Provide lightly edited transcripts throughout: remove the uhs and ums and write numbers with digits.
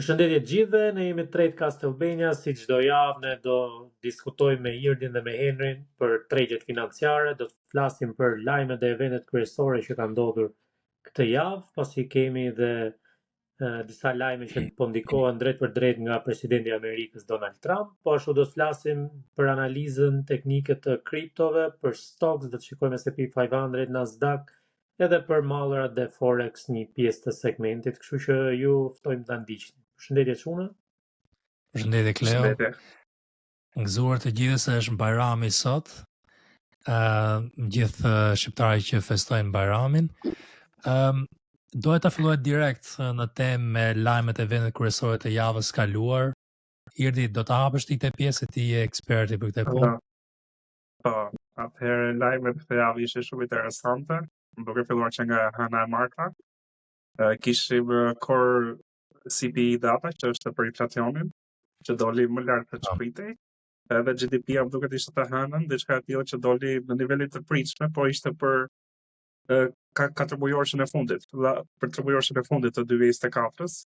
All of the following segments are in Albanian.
Përshëndetje gjithëve, ne jemi Trade Castlevania, si çdo javë ne do diskutojmë me Irdin dhe me Henrin për tregjet financiare, do të flasim për lajmet dhe eventet kryesore që kanë ndodhur këtë javë, pasi kemi dhe disa lajme që po ndikohen drejt për drejt nga presidenti i Amerikës Donald Trump, po ashtu do të flasim për analizën teknike të kriptove, për stocks, do të shikojmë S&P 500, Nasdaq, edhe për mallrat dhe Forex një pjesë të segmentit, kështu që ju ftojmë ta ndiqni. Përshëndetje çuna. Përshëndetje Kleo. Përshëndetje. Gëzuar të gjithë se është Bajrami sot. Gjithë shqiptarët që festojnë Bajramin. Doja ta filloj direkt në temë me lajmet e vendet kryesore të javës kaluar. Irdi, do ta hapësh ti këtë pjesë, ti je eksperti për këtë punë. Po, atëherë lajmet këtë javë ishin shumë interesante. Duke filluar që nga Hana e Marka. Kishim core CPI data që është për inflacionin, që doli më lart se ç'pritej. Edhe GDP-ja duket ishte të hënën, diçka e tillë që doli në nivele të pritshme, po ishte për 4 mujorëshin e fundit, për 3 mujorëshin e fundit të 2024-s.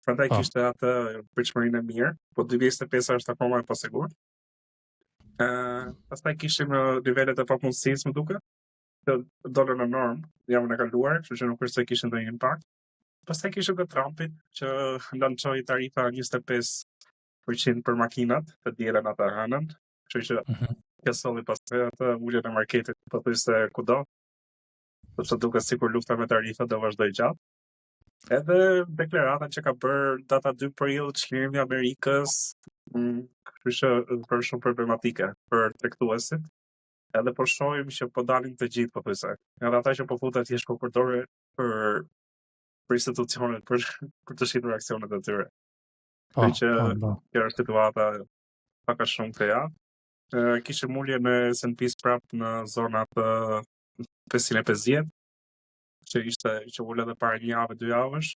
Prandaj kishte atë pritshmërinë e mirë, po 2025 është akoma e pasigurt. Pastaj kishim nivelet e papunësisë, më duket, që dolën në normë javën e kaluar, kështu që nuk është se kishin ndonjë impakt. Pastaj kishim të Trumpit që lançoi tarifa 25% për makinat, të dielën atë hënën, kështu që kjo solli pastaj atë uljen e marketit pothuajse kudo. Sepse duket sikur lufta me tarifa do vazhdojë gjatë. Edhe deklarata që ka bërë data 2 prill çlirimi i Amerikës, kështu që është shumë problematike për tregtuesit. Edhe po shohim që po dalin të gjithë pothuajse. Edhe ata që po futen thjesht po përdoren për institucionet për të shitur reaksionet e tyre. Kjo është situata pak a shumë këtë javë. Kishim ulje në S&P prap në zonat 550, që ule edhe para një javë, 2 javësh.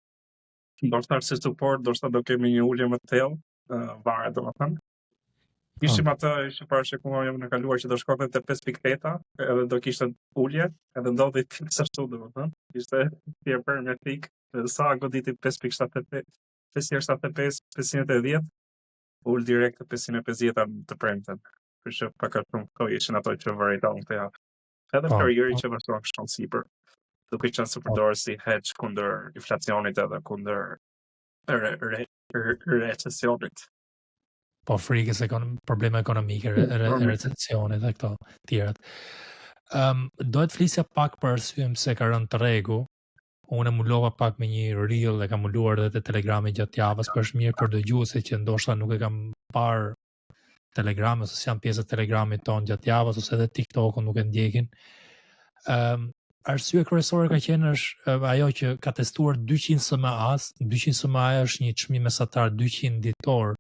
Ndoshta si support, ndoshta do kemi një ulje më thellë, varet domethënë. Kishim atë që parashikuam javën e kaluar që do shkonte te 5.8, edhe do kishte ulje, edhe ndodhi ashtu domethënë. Ishte tjetër me pik, sa goditi 5.75, 575, 510, ul direkt te 550 të premten. Kështu që pak a shumë këto ishin ato që vërejtohen këtë javë. Edhe periuri që vazhdon shkon sipër. Duke qenë se përdoret si hedge kundër inflacionit edhe kundër recesionit. Po frikës probleme ekonomike, recesionit dhe këto tjerat. Dohet flisja pak për arsyen pse ka rënë tregu. Unë mulova pak me një reel dhe kam muluar edhe te Telegrami gjatë javës, por është mirë për dëgjuesit që ndoshta nuk e kam parë Telegramin ose janë pjesë e Telegramit ton gjatë javës ose edhe TikTok-un nuk e ndjekin. Arsye kryesore ka qenë është ajo që ka testuar 200 SMA. 200 SMA është një çmim mesatar 200 ditor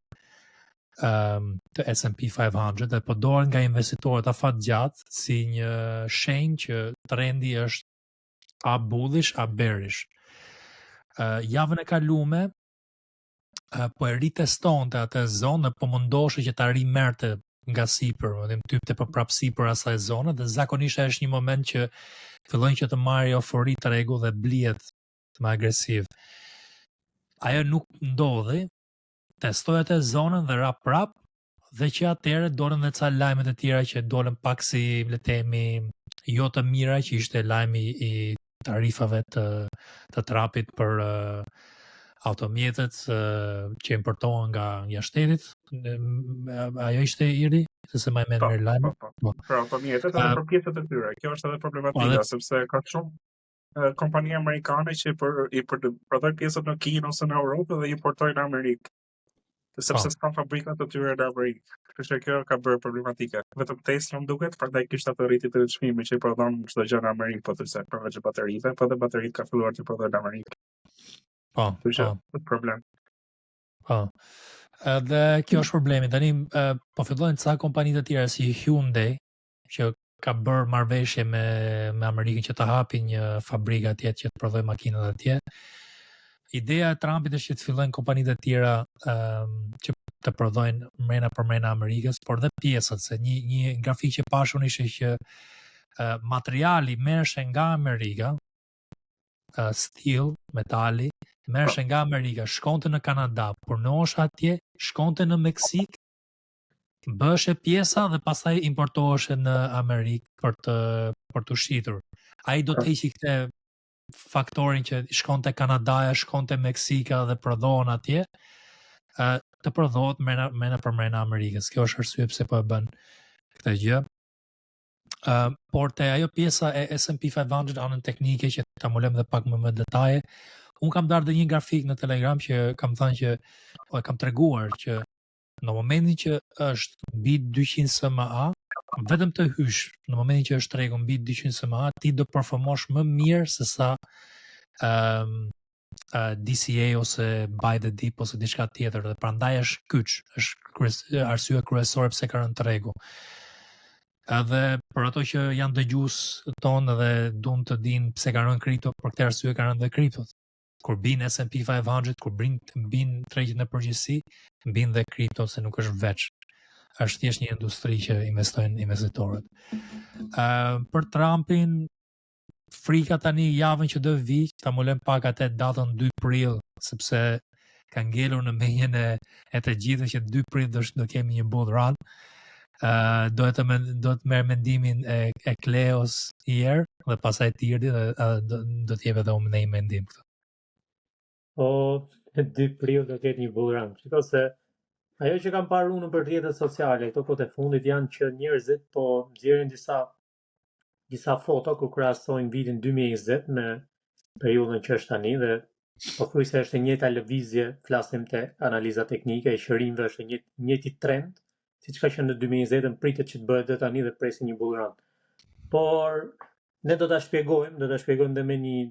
të S&P 500 dhe përdoren nga investitorët afatgjatë si një shenjë që trendi është a bullish a bearish. Javën e kaluame po e ritestonte atë zonë, po mundoshte që ta rimerte nga sipër, typte për prapë sipër asaj zone dhe zakonisht është një moment që fillojnë që të marrë eufori tregu dhe blihet më agresiv. Ajo nuk ndodhi. Testoi atë zonën dhe ra prap dhe që atëherë dolën dhe ca lajmet e tjera që dolën pak si le të themi jo të mira, që ishte lajmi i tarifave të Trumpit për automjetet që importohen nga shtetit. Ajo ishte Iri, se më mend mirë lajmi. Pra, automjetet edhe për pjesët e tyre. Kjo është edhe problematika sepse ka shumë kompani amerikane që i prodhojnë pjesët në Kinë ose në Europë dhe importojnë në Amerikë. Sepse s'kan fabrikat të tyre në Amerikë. Kështu që kjo ka bërë problematike. Vetëm Tesla më duket, prandaj kishte atë rritje të çmimit që i prodhon çdo gjë në Amerikë, po thjesht përveç baterive, po edhe bateritë ka filluar të prodhojnë në Amerikë. Kështu që është problem. Edhe kjo është problemi. Tani po fillojnë ca kompani të tjera si Hyundai që ka bërë marrëveshje me Amerikën që të hapin një fabrikë atje që të prodhojë makinat atje. Ideja e Trumpit është që të fillojnë kompanitë e tjera që të prodhojnë mrena për mrena Amerikës, por dhe pjesët, se një grafik që pashun ishte që materiali merreshe nga Amerika steel, metali, merreshe nga Amerika, shkonte në Kanada, punosh atje, shkonte në Meksik, bëshe pjesa dhe pastaj importoheshe në Amerikë për të shitur. Ai do të heqi këtë faktorin që shkonte Kanadaja, shkonte Meksika dhe prodhohen atje, të prodhohet mena për mrena Amerikës. Kjo është arsye pse po e bën këtë gjë. Por te ajo pjesa e S&P 500 anën teknike që ta mulem dhe pak më detaje, unë kam darë dhe një grafik në Telegram që kam thënë që kam treguar që në momentin që është mbi 200 SMA, vetëm të hysh, në momentin që është tregu mbi 200 SMA, ti do performosh më mirë se sa DCA ose buy the dip ose diçka tjetër, dhe prandaj është kyç, është arsye kryesore pse ka rënë tregu. Edhe për ato që janë dëgjues tonë dhe duan të dinë pse ka rënë kripto, për këtë arsye ka rënë dhe kriptot. Kur bin S&P 500, kur bin tregjet në përgjithësi, bin dhe kripto, se nuk është veç. Është thjesht një industri që investojnë investitorët. Për Trumpin, frika tani javën që do vi, ta mulem pak atë datën 2 prill, sepse ka ngelur në menjen e të gjithë që 2 prill do kemi një bull run. Do të merr mendimin e Kleos hier dhe pastaj Tirdi dhe do të jep edhe unë një mendim këtu. Po, 2 prill do ketë një bull run. Shiko se ajo që kam parë unë për rrjetet sociale këto kohë të fundit janë që njerëzit po nxjerrin disa foto ku krahasojnë vitin 2020 me periudhën që është tani dhe pothuajse është e njëjta lëvizje, flasim te analiza teknike e shërimeve, është njëjti trend, siç ka qenë në 2020, pritet që të bëhet dhe tani dhe presin një bull run. Por ne do ta shpjegojmë dhe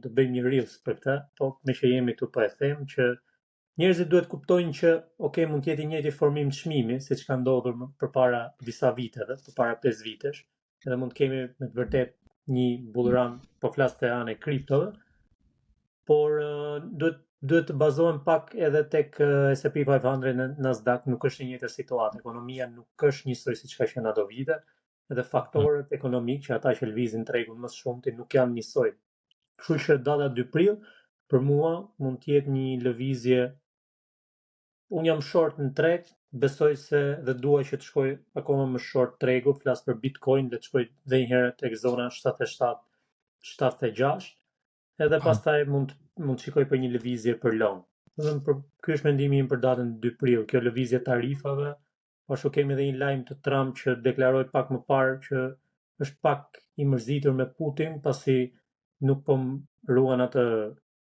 do bëjmë një reels për këtë, po me që jemi këtu po e them që njerëzit duhet kuptojnë që mund të jetë i njëjti formim çmimi, siç ka ndodhur përpara disa viteve, përpara 5 vitesh, edhe mund të kemi me të vërtet një bull run, po flas te ana e kriptove, por duhet të bazohen pak edhe tek S&P 500 në Nasdaq, nuk është e njëjta situatë. Ekonomia nuk është njësoj siç ka qenë ato vite, edhe faktorët ekonomik që ata që lëvizin tregun më shumë nuk janë njësoj. Kështu që data 2 prill për mua mund të jetë një lëvizje. Unë jam short në treg, besoj se dhe dua që të shkoj akoma më short tregu, flas për Bitcoin, dhe të shkoj dhe një herë tek zona 77, 76, edhe pastaj mund të shikoj për një lëvizje për long. Ky është mendimi im për datën 2 prill, kjo lëvizje tarifave, ashtu kemi edhe një lajm të Trump që deklaroi pak më parë që është pak i mërzitur me Putin pasi nuk po ruan atë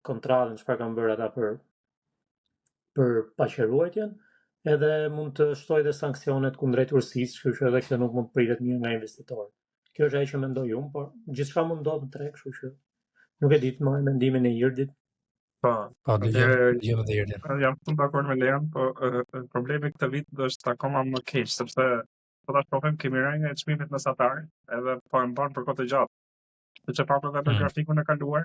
kontratën çfarë kanë bërë ata për paqëruajtjen, edhe mund të shtojë dhe sanksionet kundrejt Rusisë, kështu që edhe kjo nuk mund pritet mirë nga investitorët. Kjo është ajo që mendoj unë, por gjithçka mund ndodh në treg, kështu që nuk e di të marr mendimin e Irdit. Po, dëgjojmë dhe Irdin. Jam shumë dakord me Leon, po problemi këtë vit është akoma më keq, sepse po ta shohim kemi rënë e çmimit mesatar, edhe po e mban për kohë të gjatë. Sepse pa për vetë grafikun e kaluar,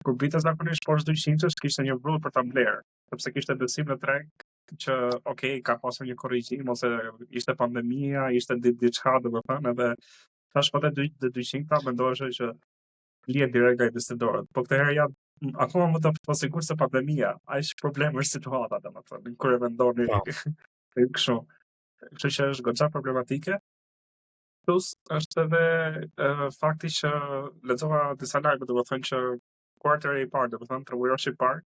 kur bite zakonisht poshtë 200-s kishte një vrull për ta blerë, sepse kishte besim në treg që ka pasur një korrigjim ose ishte pandemia, ishte diçka, domethënë, edhe tash po te 200-ta mendoheshe që lihet direkt nga investitorët. Po këtë herë janë akoma më të pasigurt se pandemia. Aq problem është situata, domethënë, kur e mendoni kështu. Kështu që është goxha problematike. Plus është edhe fakti që lexova disa lajme, domethënë që kuarteri i parë, domethënë treguroshi i parë,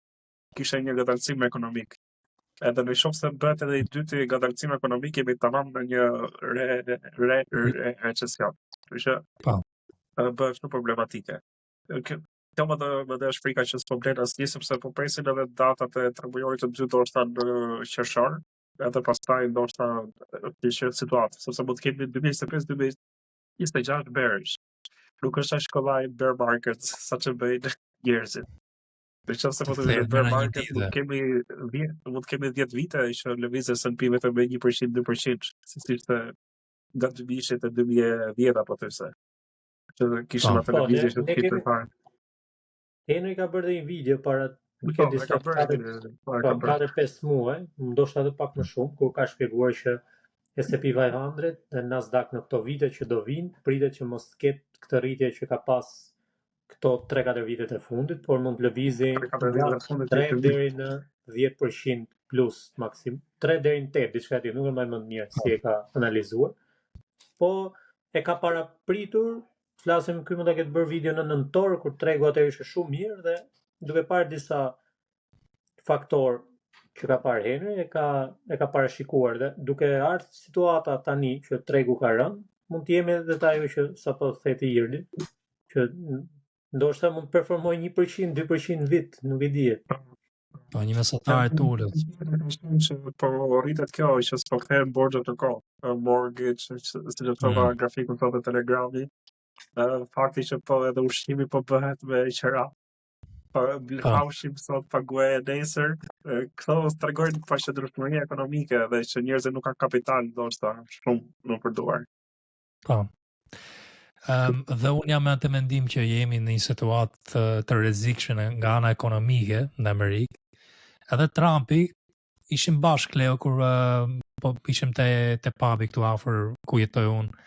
kishte një ngadalësim ekonomik. Edhe në shumë se bëhet edhe i dyti ngadalësim ekonomik, jemi tamam në një recesion. Kështu që bëhet shumë problematike. Kjo më dhe është frika që s'po blen asnjë, sepse po presin edhe datat e tregujorit të dytë ndoshta në qershor, edhe pastaj ndoshta të situatë, sepse mund të kemi 2025-2026 bearish. Nuk është as kollaj bear market sa që bëjnë njerëzit. Nëse po të vjen bear market, mund të kemi 10 vite që lëvizë S&P vetëm me 1%, 2%, siç ishte nga 2000 te 2010 apo thjesht. Që kishim atë lëvizje që kishte përpara. Henry ka bërë një video para disa 4-5 muaj, ndoshta edhe pak më shumë, ku ka shpjeguar që S&P 500 dhe Nasdaq në këto vite që do vinë, pritet që mos ketë këtë rritje që ka pas këto 3-4 vitet e fundit, por mund të lëvizi 3 deri në 10% plus maksim, 3 deri në 8, diçka tjetër, nuk e mbaj mend mirë si e ka analizuar. Po e ka parapritur, flasim këy mund ta ketë bërë video në nëntor kur tregu atë ishte shumë mirë dhe duke parë disa faktor që ka parë Henry e ka parashikuar dhe duke ardhur situata tani që tregu ka rënë, mund të jemi edhe te ajo që sapo theti Irdi, që ndoshta mund të performoj 1%, 2% në vit, nuk e dihet. Po një mesatar të ulët. Po rritet kjo që s'po kthehen borxhet të kohë, mortgage, si që thova grafikun thotë Telegrami, fakti që po edhe ushqimi po bëhet me qira. Po haushim sot paguaj nesër, këto tregojnë paqëndrueshmëri ekonomike dhe që njerëzit nuk kanë kapital ndoshta shumë në përdoar. Po. Dhe unë jam me atë mendim që jemi në një situatë të rrezikshme nga ana ekonomike në Amerikë. Edhe Trumpi ishim bashkë Leo kur po ishim te pubi këtu afër ku jetoj unë.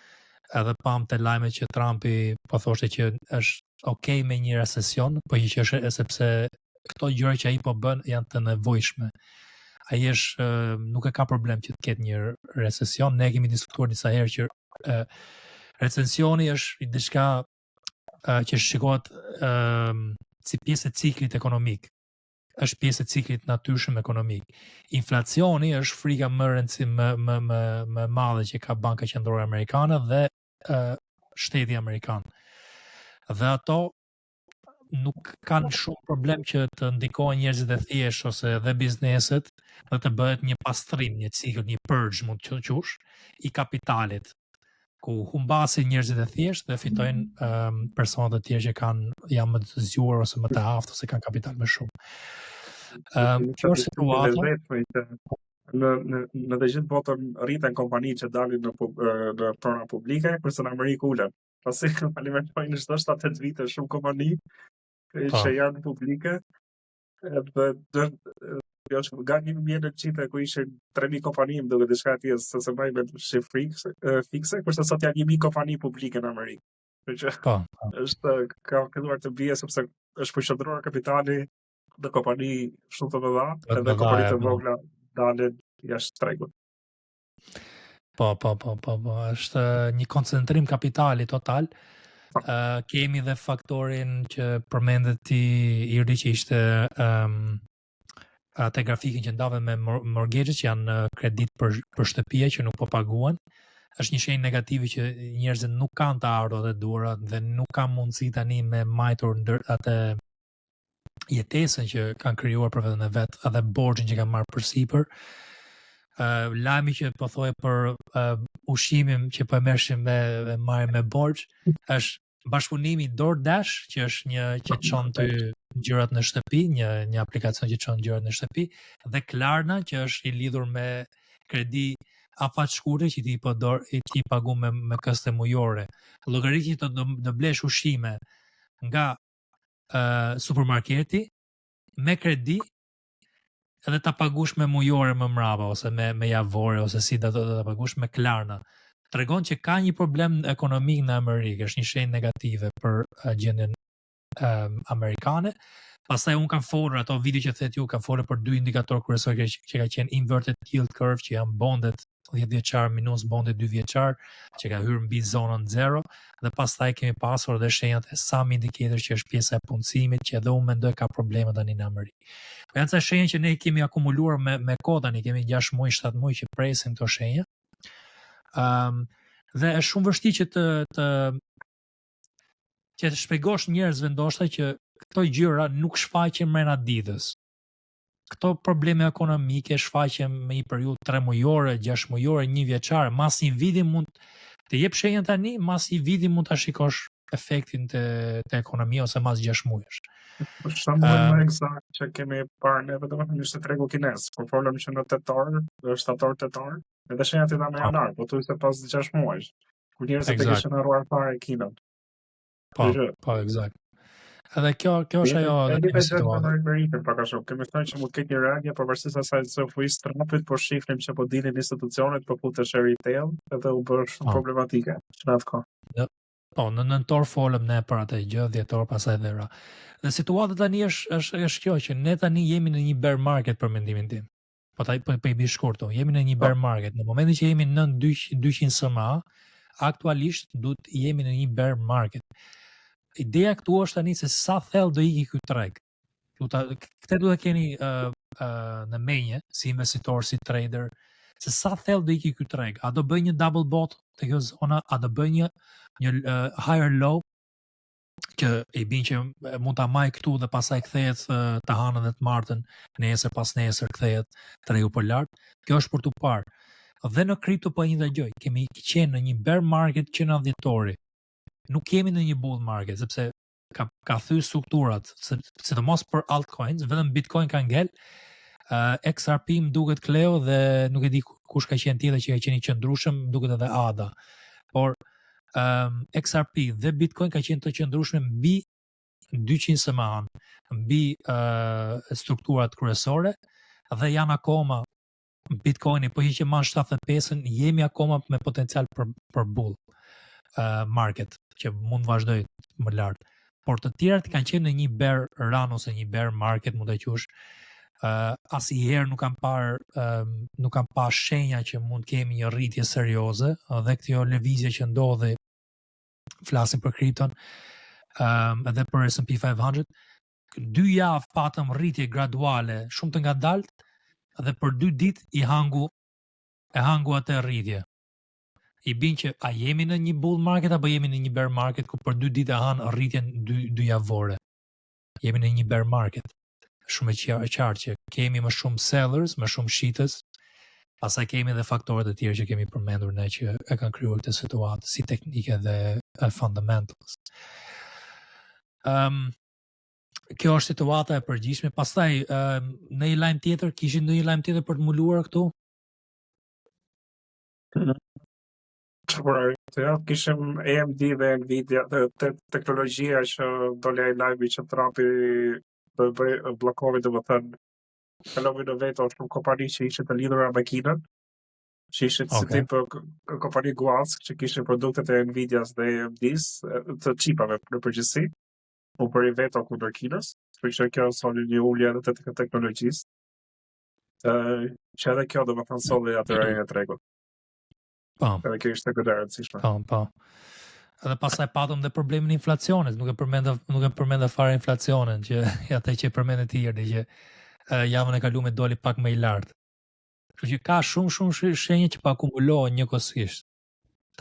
Edhe pam te lajmet që Trumpi po thoshte që është okay me një recesion, po që është sepse këto gjëra që ai po bën janë të nevojshme. Ai është nuk e ka problem që të ketë një recesion. Ne kemi diskutuar disa herë që recesioni është diçka që shikohet si pjesë e ciklit ekonomik. Është pjesë e ciklit natyrshëm ekonomik. Inflacioni është frika më madhe që ka Banka Qendrore Amerikane dhe shteti amerikan. Dhe ato nuk kanë shumë problem që të ndikojnë njerëzit e thjeshtë ose edhe bizneset dhe të bëhet një pastrim, një cikël, një purge mund të qush i kapitalit, ku humbasin njerëzit e thjeshtë dhe fitojnë personat e tjerë që janë më të zgjuar ose më të aftë ose kanë kapital më shumë. Kjo është situata. Në të gjithë botën rriten kompani që dalin në prona publike, kurse në Amerikë ulen. Pasi alimentojnë çdo 7-8 vite shumë kompani që janë publike. Dhe nga 1900 ku ishin 3000 kompani, më duket diçka tjetër, se mbaj me shifë fikse, kurse sot janë 1000 kompani publike në Amerikë. Është ka filluar të bie sepse është përqendruar kapitali në kompani shumë të mëdha, edhe kompani të vogla dalin jashtë tregut. Po, është një koncentrim kapitali total. Kemi dhe faktorin që përmendet ti Irdi që ishte atë grafikin që ndave me mortgage që janë kredit për shtëpia që nuk po paguan. Është një shenjë negative që njerëzit nuk kanë të ardhurat e duhura dhe nuk kanë mundësi tani me majtur atë jetesën që kanë krijuar për veten e vet, edhe borxhin që kanë marrë përsipër. Lajmi që po thoje për ushqimin që po e merrshim me marrë me borxh, është bashkëpunimi DoorDash, që është një që çon ty gjërat në shtëpi, një aplikacion që çon gjërat në shtëpi, dhe Klarna që është i lidhur me kredi afatshkurë që ti paguon me këste mujore. Llogaritë që do blesh ushqime nga supermarketi me kredi edhe ta pagush me mujore më mbrapa ose me javore ose si do ta pagush me Klarna. Tregon që ka një problem ekonomik në Amerikë, është një shenjë negative për gjendjen amerikane. Pastaj un kam folur ato video që thet ju, kam folur për dy indikator kryesor që ka qenë inverted yield curve, që janë bondet 10 vjeçar minus bondet 2 vjeçar, që ka hyrë mbi zonën 0, dhe pastaj kemi pasur edhe shenjat e some indicator që është pjesa e punësimit, që edhe unë mendoj ka probleme tani në Amerikë. Po janë ca shenja që ne kemi akumuluar me kohë tani, kemi 6 muaj, 7 muaj që presim këto shenja. Dhe është shumë vështirë që të shpjegosh njerëzve ndoshta që këto gjëra nuk shfaqen mrena ditës. Këto probleme ekonomike shfaqen me një periudhë 3 mujore, 6 mujore, 1 vjeçare, mas një viti mund të jep shenjën tani, mas një viti mund ta shikosh efektin te ekonomia ose mas 6 muajsh. Për shembull më eksakt që kemi parë ne vetëm ishte tregu kinez, por folëm që në tetor, shtator-tetor, edhe shenjat janë më janar, po thuaj se pas 6 muajsh. Kur njerëzit e kishin harruar fare Kinën. Po, eksakt. Edhe kjo është ajo në situatë. Pak a shumë, kemi thënë që mund të ketë një reagje pavarësisht asaj se u fuis Trumpit, por shihnim që po dilin institucionet, po futesh retail, edhe u bë shumë problematike. Çfarë ka? Po, në nëntor folëm ne për atë gjë, dhjetor pasaj dhe ra. Dhe situata tani është kjo që ne tani jemi në një bear market për mendimin tim. Po i bi shkurto, jemi në një bear market. Në momentin që jemi në 200 SMA, aktualisht duhet jemi në një bear market. Ideja këtu është tani se sa thellë do iki ky treg. Këtë duhet të keni në menje, si investitor, si trader, se sa thellë do iki ky treg. A do bëj një double bot te kjo zona, a do bëj një higher low që i bin që mund ta maj këtu dhe pastaj kthehet të hanën dhe të martën, nesër pas nesër kthehet tregu për lart. Kjo është për tu parë. Dhe në kripto po një gjë, kemi qenë në një bear market që në dhjetori. Nuk kemi në një bull market, sepse ka thyr strukturat, sidomos për altcoins, vetëm Bitcoin ka ngel, XRP më duket Cleo dhe nuk e di kush ka qenë tjetër që ka qenë i qëndrueshëm, më duket edhe ADA. Por XRP dhe Bitcoin ka qenë të qëndrueshme mbi 200 SMA, mbi strukturat kryesore dhe janë akoma Bitcoini, po që man 75-ën, jemi akoma me potencial për bull market, që mund vazhdoj më lartë. Por të tjerat kanë qenë në një bear run ose një bear market, mund të qush. Asnjëherë nuk kam parë shenja që mund kemi një rritje serioze, dhe kjo lëvizje që ndodhi, flasim për kripton, edhe për S&P 500, 2 javë patëm rritje graduale, shumë të ngadalt, dhe për 2 ditë e hangu atë rritje. I bin që a jemi në një bull market apo jemi në një bear market ku për 2 ditë e han rritjen 2 javore. Jemi në një bear market. Shumë e qartë që kemi më shumë sellers, më shumë shitës, pastaj kemi edhe faktorët e tjerë që kemi përmendur ne që e kanë krijuar këtë situatë, si teknike dhe fundamentals. Kjo është situata e përgjithshme. Pastaj në një lajm tjetër, kishin ndonjë lajm tjetër për të mbuluar këtu? Kishim AMD dhe Nvidia dhe teknologjia që dole ai lajmi që Trumpi do bëj bllokovi, domethënë kalovi në veto shumë kompani që ishin të lidhura me Kinën, që ishin si tip kompani Guask që kishin produktet e Nvidias dhe AMDs, të çipave në përgjithësi, u bëri veto kundër Kinës, kështu që kjo soli një ulje edhe të teknologjisë. Që edhe kjo domethënë solli atë rënjën e tregut. Po. Edhe kjo ishte këtë rëndësishme. Po. Edhe pastaj patëm dhe problemin e inflacionit, nuk e përmenda fare inflacionin, që atë që e përmendë të tjerë, që javën e kaluar doli pak më i lartë. Kështu që ka shumë shenjë që po akumulohen njëkohësisht.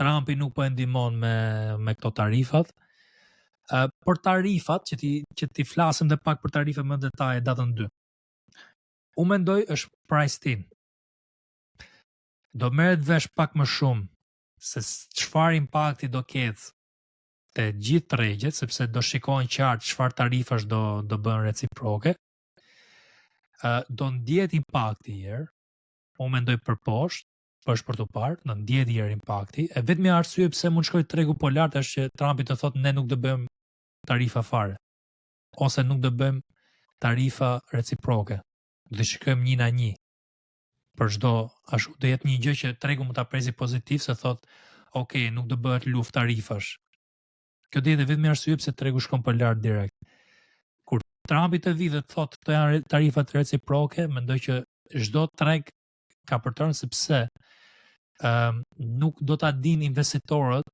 Trumpi nuk po e ndihmon me këto tarifat. Për tarifat, që ti flasim dhe pak për tarifat më detaje datën 2. Unë mendoj është priced in. Do merret vesh pak më shumë se çfarë impakti do ketë te gjithë tregjet, sepse do shikohen qartë çfarë tarifash do bën reciproke. Do ndjet impakti i erë. Unë mendoj për poshtë, është për të parë, do ndjet i erë impakti. E vetmi arsye pse mund shkojë tregu po lart është që Trumpi të thotë ne nuk do bëjmë tarifa fare, ose nuk do bëjmë tarifa reciproke. Do shikojmë 1-1. Për çdo, ashtu do jetë një gjë që tregu mund ta presi pozitiv, se thotë, ok, nuk do bëhet luftë tarifash. Kjo do jetë vetëm arsye pse tregu shkon për lart direkt. Kur Trumpi të vi dhe të thotë këto janë tarifat reciproke, mendoj që çdo treg ka për tërë, sepse nuk do ta dinë investitorët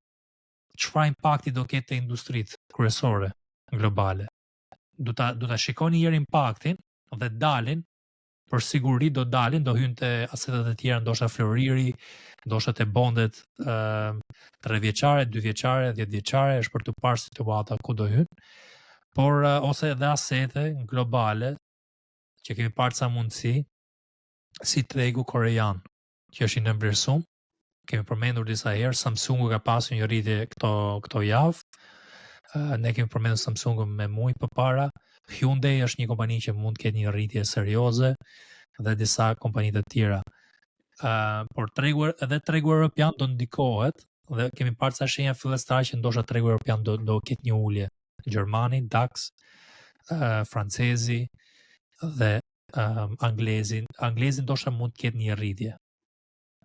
çfarë impakti do ketë te industritë kryesore globale. Do ta shikoni herë impaktin dhe dalin. Për siguri do dalin, do hynë të asetet e tjera, ndoshta floriri, ndoshta të bondet 3 vjeçare, 2 vjeçare, 10 vjeçare, është për të parë situata ku do hynë, por ose edhe asete globale, që kemi parë ca mundësi, si tregu korean, që është i nënvlerësuar. Kemi përmendur disa herë, Samsungu ka pasur një rritje këto javë, ne kemi përmendur Samsungun me muaj përpara. Hyundai është një kompani që mund të ketë një rritje serioze dhe disa kompani të tjera. Por tregu europian do ndikohet dhe kemi parë ca shenja fillestare që ndoshta tregu europian do ketë një ulje. Gjermani, DAX, francezi dhe anglezi ndoshta mund të ketë një rritje,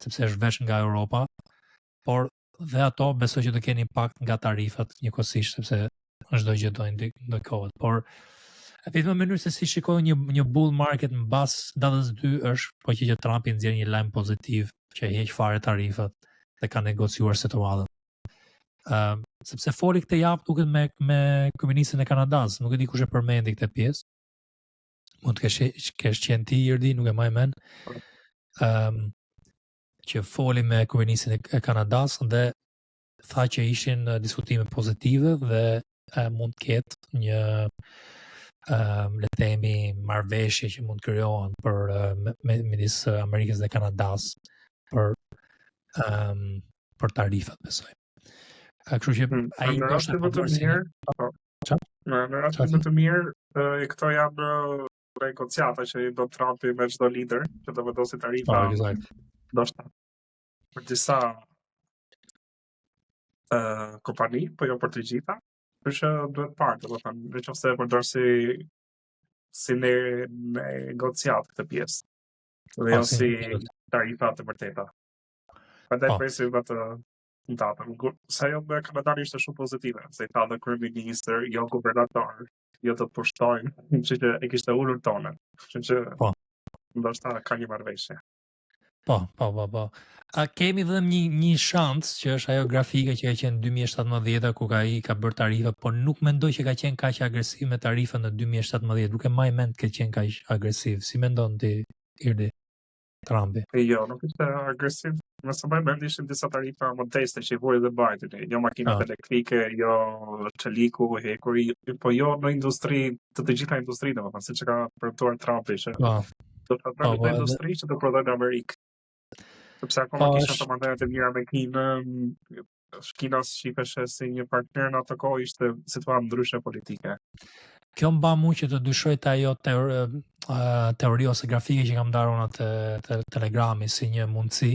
sepse është veç nga Europa, por dhe ato besoj që do kenë impakt nga tarifat njëkohësisht sepse çdo gjë do ndikohet. Por e vetëm mënyrë se si shikoj një bull market mbas datës 2 është po që Trumpi nxjerr një lajm pozitiv që heq fare tarifat dhe ka negociuar situatën. Sepse foli këtë javë duket me kryeministin e Kanadas, nuk e di kush e përmendi këtë pjesë. Mund të kesh qenë ti Irdi, nuk e mbaj mend. Që foli me kryeministin e Kanadas dhe tha që ishin diskutime pozitive dhe mund të ketë një le të themi marrëveshje që mund krijohen për midis Amerikës dhe Kanadas për tarifat, besoj. Kështu që ai ndoshta më të mirë. Në rastin më të mirë, këto janë negociata që do Trumpi me çdo lider që do vendosi tarifa. Ndoshta për disa kompani, po jo për të gjitha. Që duhet parë, domethënë, nëse e përdor si negociat këtë pjesë. Dhe jo si tarifa të vërteta. Prandaj presim atë datën. Sa jo me Kanadani ishte shumë pozitive, se i tha dhe kryeministër, jo guvernator, jo të pushtojnë, që e kishte ulur tonë. Që ndoshta ka një marrëveshje. Po. Kemi dhe një shans që është ajo grafike që ka qenë 2017 ku ai ka bërë tarifa, por nuk mendoj që ka qenë kaq agresiv me tarifën në 2017, duke më mend që qenë kaq agresiv. Si mendon ti, Irdi, Trumpi? Jo, nuk ishte agresiv. Nëse më mend ishin disa tarifa modeste që i vuri dhe Bideni, jo makinat elektrike, jo çeliku, hekuri, po jo në industri, të gjitha industritë, domethënë siç ka përtuar Trumpi që do të thotë në industri që do prodhojnë në Amerikë. Sepse akoma kisha të marrëdhënie të mira me Kinën, Kina shifeshe si një partner në atë kohë, ishte situatë ndryshe politike. Kjo mba mu që të dyshoj të ajo teori ose grafike që kam ndarë unë të Telegrami si një mundësi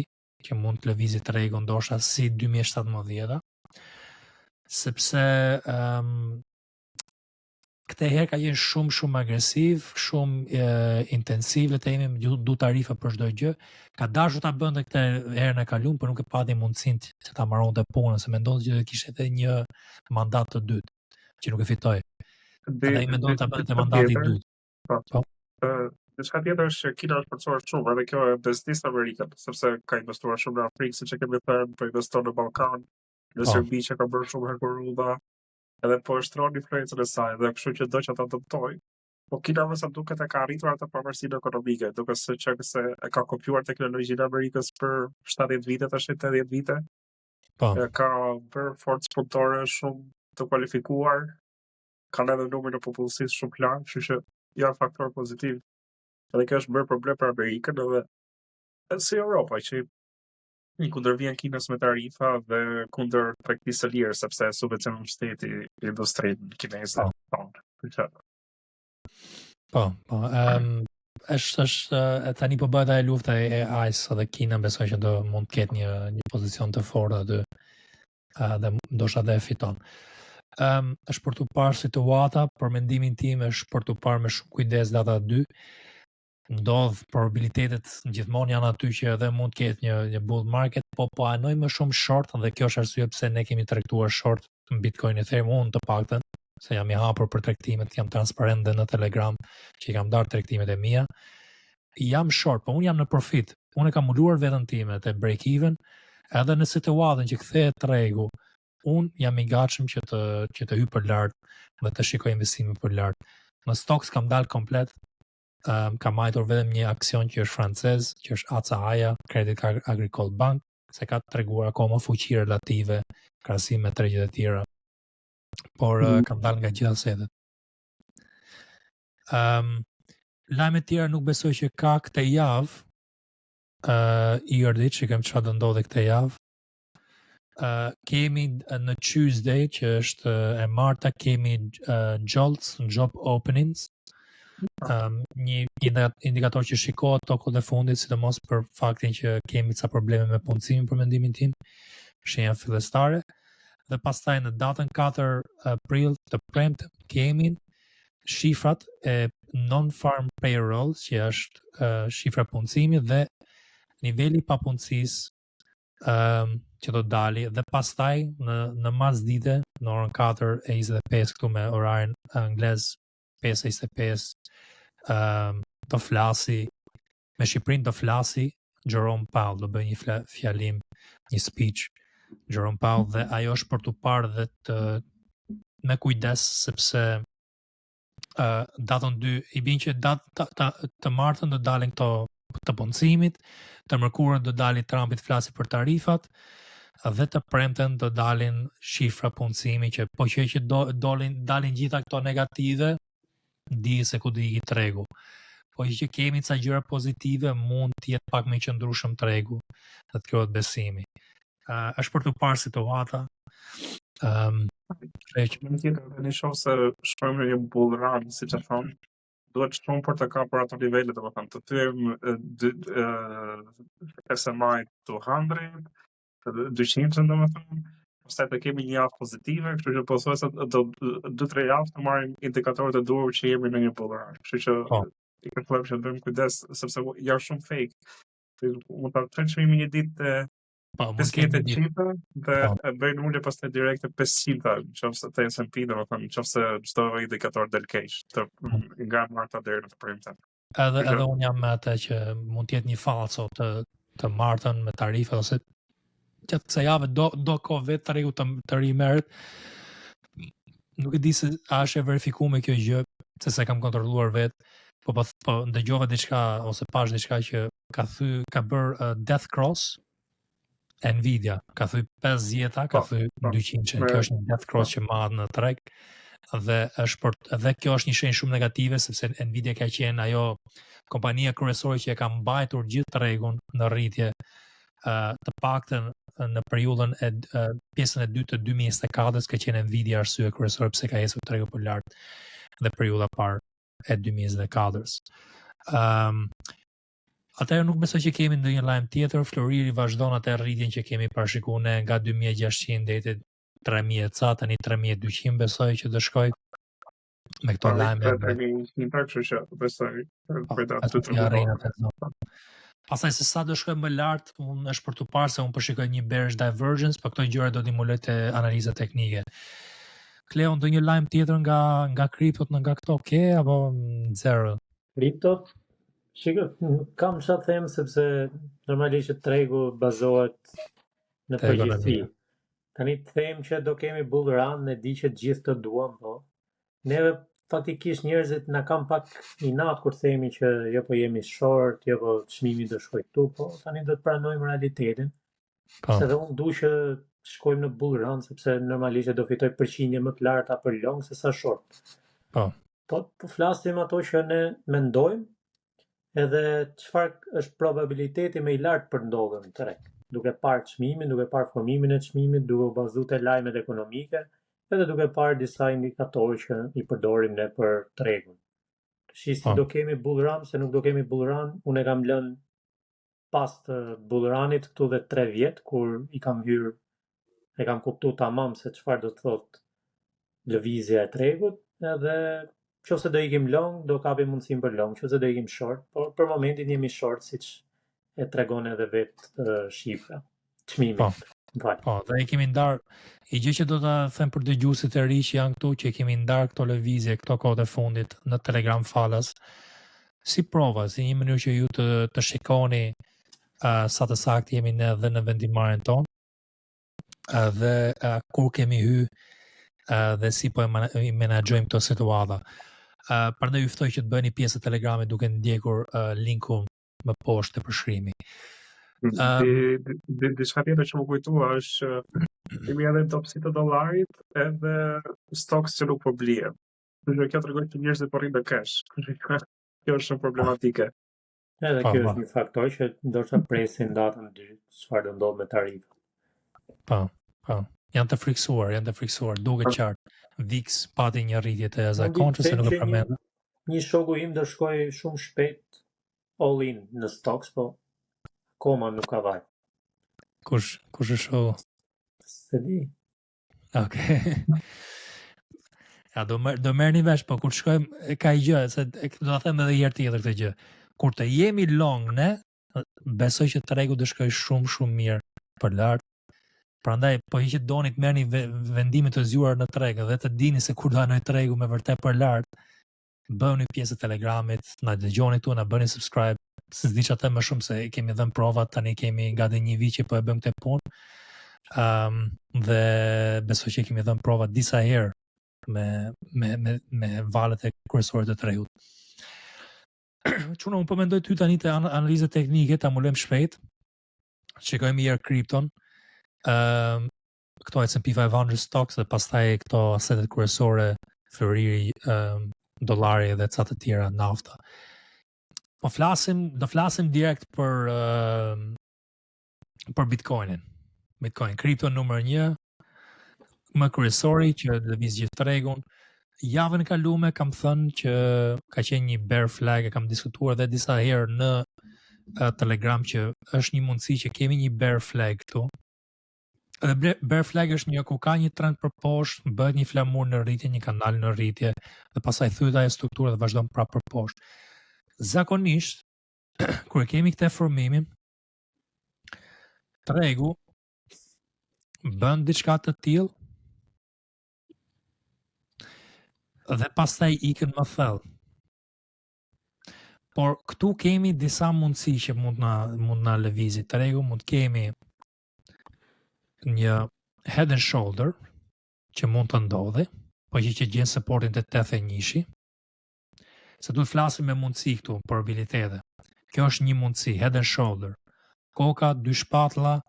që mund të lëvizit të regu ndoshta si 2017, sepse këte herë ka qenë shumë agresiv, shumë intensiv, le të themi du tarifa për çdo gjë. Ka dashur ta bënte këtë herën e kaluar, por nuk e pati mundësinë që ta mbaronte punën, se mendonte që kishte edhe një mandat të dytë, që nuk e fitoi. Ai mendon ta bënte mandati i dytë. Po. Diçka tjetër është që Kina është forcuar shumë, edhe kjo e bezdish Amerikën, sepse ka investuar shumë në Afrikë, siç e kemi thënë, po investon në Ballkan, në Serbi që ka bërë shumë hekurudha, edhe po shtron influencën e saj, dhe kështu që do që ata adoptojnë. Po Kina më sa duket e ka arritur atë pavarësinë ekonomike, duke se e ka kopjuar teknologjinë e Amerikës për 70 vite tash 80 vite. E ka bërë forcë punëtore shumë të kualifikuar, kanë edhe numrin e popullsisë shumë të lartë, kështu që janë faktor pozitiv. Edhe kjo është bërë problem për Amerikën edhe si Europa, që i kundërvjen Kinës me tarifa dhe kundër tregtisë së lirë, sepse subvencionon shteti industrinë kineze tonë. Po. Është tani po bëhet ajo lufta e ICE dhe Kina besoj që do mund të ketë një pozicion të fortë aty dhe ndoshta dhe fiton. Është për të parë situata, për mendimin tim është për të parë me shumë kujdes data 2. Ndodh probabilitetet gjithmonë janë aty që edhe mund të ketë një bull market, po anoj më shumë short dhe kjo është arsye pse ne kemi tregtuar short në Bitcoin Ethereum, unë të paktën, se jam i hapur për tregtimet, jam transparent dhe në Telegram që i kam darë tregtimet e mia. Jam short, po unë jam në profit. Unë e kam uluar veten time te break even, edhe në situatën që kthehet tregu, unë jam i gatshëm që të hyj për lart dhe të shikoj investime për lart. Në stocks kam dalë komplet. Kam marrë vetëm një aksion që është francez, që është ACA, Credit Agricole Bank, se ka treguar akoma fuqi relative krahasim me tregjet e tjera. Por kam dalë nga gjitha setet. Lajme tjera nuk besoj që ka këtë javë, i erdit që kem çfarë do ndodhi këtë javë. Kemi në Tuesday, që është e marta, kemi JOLTS, Job Openings, një indikator që shikohet tokët e fundit, sidomos për faktin që kemi ca probleme me punësimin për mendimin tim, shenja fillestare, dhe pastaj në datën 4 prill të premte kemi shifrat e non-farm payrolls, që është shifra punësimi dhe niveli papunësisë që do dali dhe pastaj në masdite në orën 4:25 këtu me orarin anglez 5:25 të flasi me Shqipërinë të flasi Jerome Powell, do bëj një fjalim, një speech Jerome Powell dhe ajo është për të parë dhe me kujdes sepse datën 2 i bin që të martën do dalin këto të punësimit, të mërkurën do dalin Trumpit flasi për tarifat dhe të premten do dalin shifra punësimi që po që dalin gjitha këto negative di se ku do i tregu. Po që kemi ca gjëra pozitive mund të jetë pak më i qëndrueshëm tregu dhe të krijohet besimi. Është për të parë situata. Në tjetër në shoh se shkojmë në një bullrun, siç e thon, duhet shumë për të kapur ato nivele, domethënë të thyem SMI 200, 200 domethënë, pastaj të kemi një javë pozitive, kështu që po thuaj se do 2-3 javë të marrim indikatorët e duhur që jemi në një bullrun. Kështu që i kërkojmë që të bëjmë kujdes sepse janë shumë fake. Mund ta treqemi një ditë 50 qipa dhe e bëjnë ulje pastaj direkte 500 nëse të S&P, domethënë nëse çdo indikator del keq nga marta deri në të premten. Edhe unë jam me atë që mund të jetë një falso të martën me tarifa ose gjatë kësaj jave do ko vetë tregu të rimerët. Nuk e di se a është e verifikuar kjo gjë, se kam kontrolluar vetë, po ndëgjova diçka ose pash diçka që ka bërë death cross Nvidia, ka thuj 50, ka thuj 200, kjo është një death cross që madh në treg dhe kjo është një shenjë shumë negative sepse Nvidia ka qenë ajo kompania kryesore që e ka mbajtur gjithë tregun në rritje, të paktën në periudhën pjesën e dytë të 2024 ka qenë Nvidia arsye kryesore pse ka ecur tregu për lart dhe periudha parë e 2024. Atëherë nuk besoj që kemi ndonjë lajm tjetër. Floriri vazhdon atë rritjen që kemi parashikuar ne nga 2600 deri te 3000 ca, tani 3200 besoj që do shkoj me këto lajme. 3100, kështu që besoj për Pastaj se sa do shkojmë më lart, unë është për të parë se unë po shikoj një bearish divergence, por këto gjëra do t'i muloj te analiza teknike. Kleo, ndonjë lajm tjetër nga kriptot, nga këto ke apo zero? Kriptot? Kam çfarë them sepse normalisht tregu bazohet në përgjithësi. Tani të them që do kemi bull run, ne di që gjithë të duam, po. Neve faktikisht njerëzit na kanë pak inat kur themi që jo po jemi short, jo po çmimi do shkoj këtu, po tani do të pranojmë realitetin. Se dhe unë du që shkojmë në bull run sepse normalisht do fitoj përqindje më të larta për long se sa short. Po flasim ato që ne mendojmë edhe çfarë është probabiliteti më i lartë për ndodhur në treg. Duke parë çmimin, duke parë formimin e çmimit, duke u bazuar te lajmet ekonomike, edhe duke parë disa indikatorë që i përdorim ne për tregun. Si do kemi bull run, se nuk do kemi bull run, unë e kam lënë pas të bull runit këtu dhe 3 vjet kur i kam hyrë, e kam kuptuar tamam se çfarë do të thotë lëvizja e tregut, edhe nëse do ikim long, do kapim mundësinë për long, nëse do ikim short, por për momentin jemi short siç e tregon edhe vetë shifra, çmimi. Dhe e kemi ndar, i gjë që do ta them për dëgjuesit e ri që janë këtu, që kemi ndar këto lëvizje, këto kohët e fundit në Telegram falas, si prova, si një mënyrë që ju të shikoni sa të saktë jemi ne dhe në vendimarrjen tonë, dhe kur kemi hyrë dhe si po i menaxhojmë këto situata. Prandaj ju ftoj që të bëni pjesë e Telegramit duke ndjekur linkun më poshtë të përshkrimi. Diçka tjetër që më kujtua është kemi edhe topsi të dollarit edhe stocks që nuk po blihen. Kjo tregon që njerëzit po rrin në cash. Kjo është shumë problematike. Edhe kjo është një faktor që ndoshta presin datën çfarë do ndodh me tarifat. Janë të friksuar, duket qartë. VIX pati një rritje të jashtëzakonshme se nuk e përmend. Një shoku im do shkoj shumë shpejt all in në stocks, po akoma nuk ka vaj. Kush është shoku? Se di. Okej. Ja, do merrni vesh, po kur shkojmë ka një gjë, se do ta them edhe një herë tjetër këtë gjë. Kur të jemi long ne, besoj që tregu do shkojë shumë mirë për lart. Prandaj, po hiqet doni të merrni vendime të zgjuar në treg dhe të dini se kur do hanoj tregu me vërtet për lart, bëni pjesë të Telegramit, na dëgjoni këtu, na bëni subscribe, se s'di çfarë më shumë se kemi dhënë prova, tani kemi gati 1 vit që po e bëjmë këtë punë. Dhe besoj që kemi dhënë prova disa herë me valët e kryesorë të tregut. Çuna, unë po mendoj ty tani të analizë teknike, ta mulojmë shpejt. Shikojmë mirë kripton. Këto S&P 500 stocks dhe pastaj këto asetet kryesore, floriri, dollari dhe ca të tjera, nafta. Do flasim direkt për Bitcoinin. Bitcoin, kripto numër 1, më kryesori që lëviz gjithë tregun. Javën e kaluar kam thënë që ka qenë një bear flag, e kam diskutuar edhe disa herë në Telegram që është një mundësi që kemi një bear flag këtu. Dhe bear flag është një ku ka një trend për poshtë, bëhet një flamur në rritje, një kanal në rritje, dhe pastaj thyet ajo strukturë dhe vazhdon prapë për poshtë. Zakonisht, kur kemi këtë formimin, tregu bën diçka të tillë dhe pastaj ikën më thellë. Por këtu kemi disa mundësi që mund na lëvizi tregu, mund kemi një head and shoulder që mund të ndodhi, po që gjen supportin të 81-shi. Se duhet flasim me mundësi këtu, probabilitete. Kjo është një mundësi, head and shoulder. Koka, 2 shpatlla,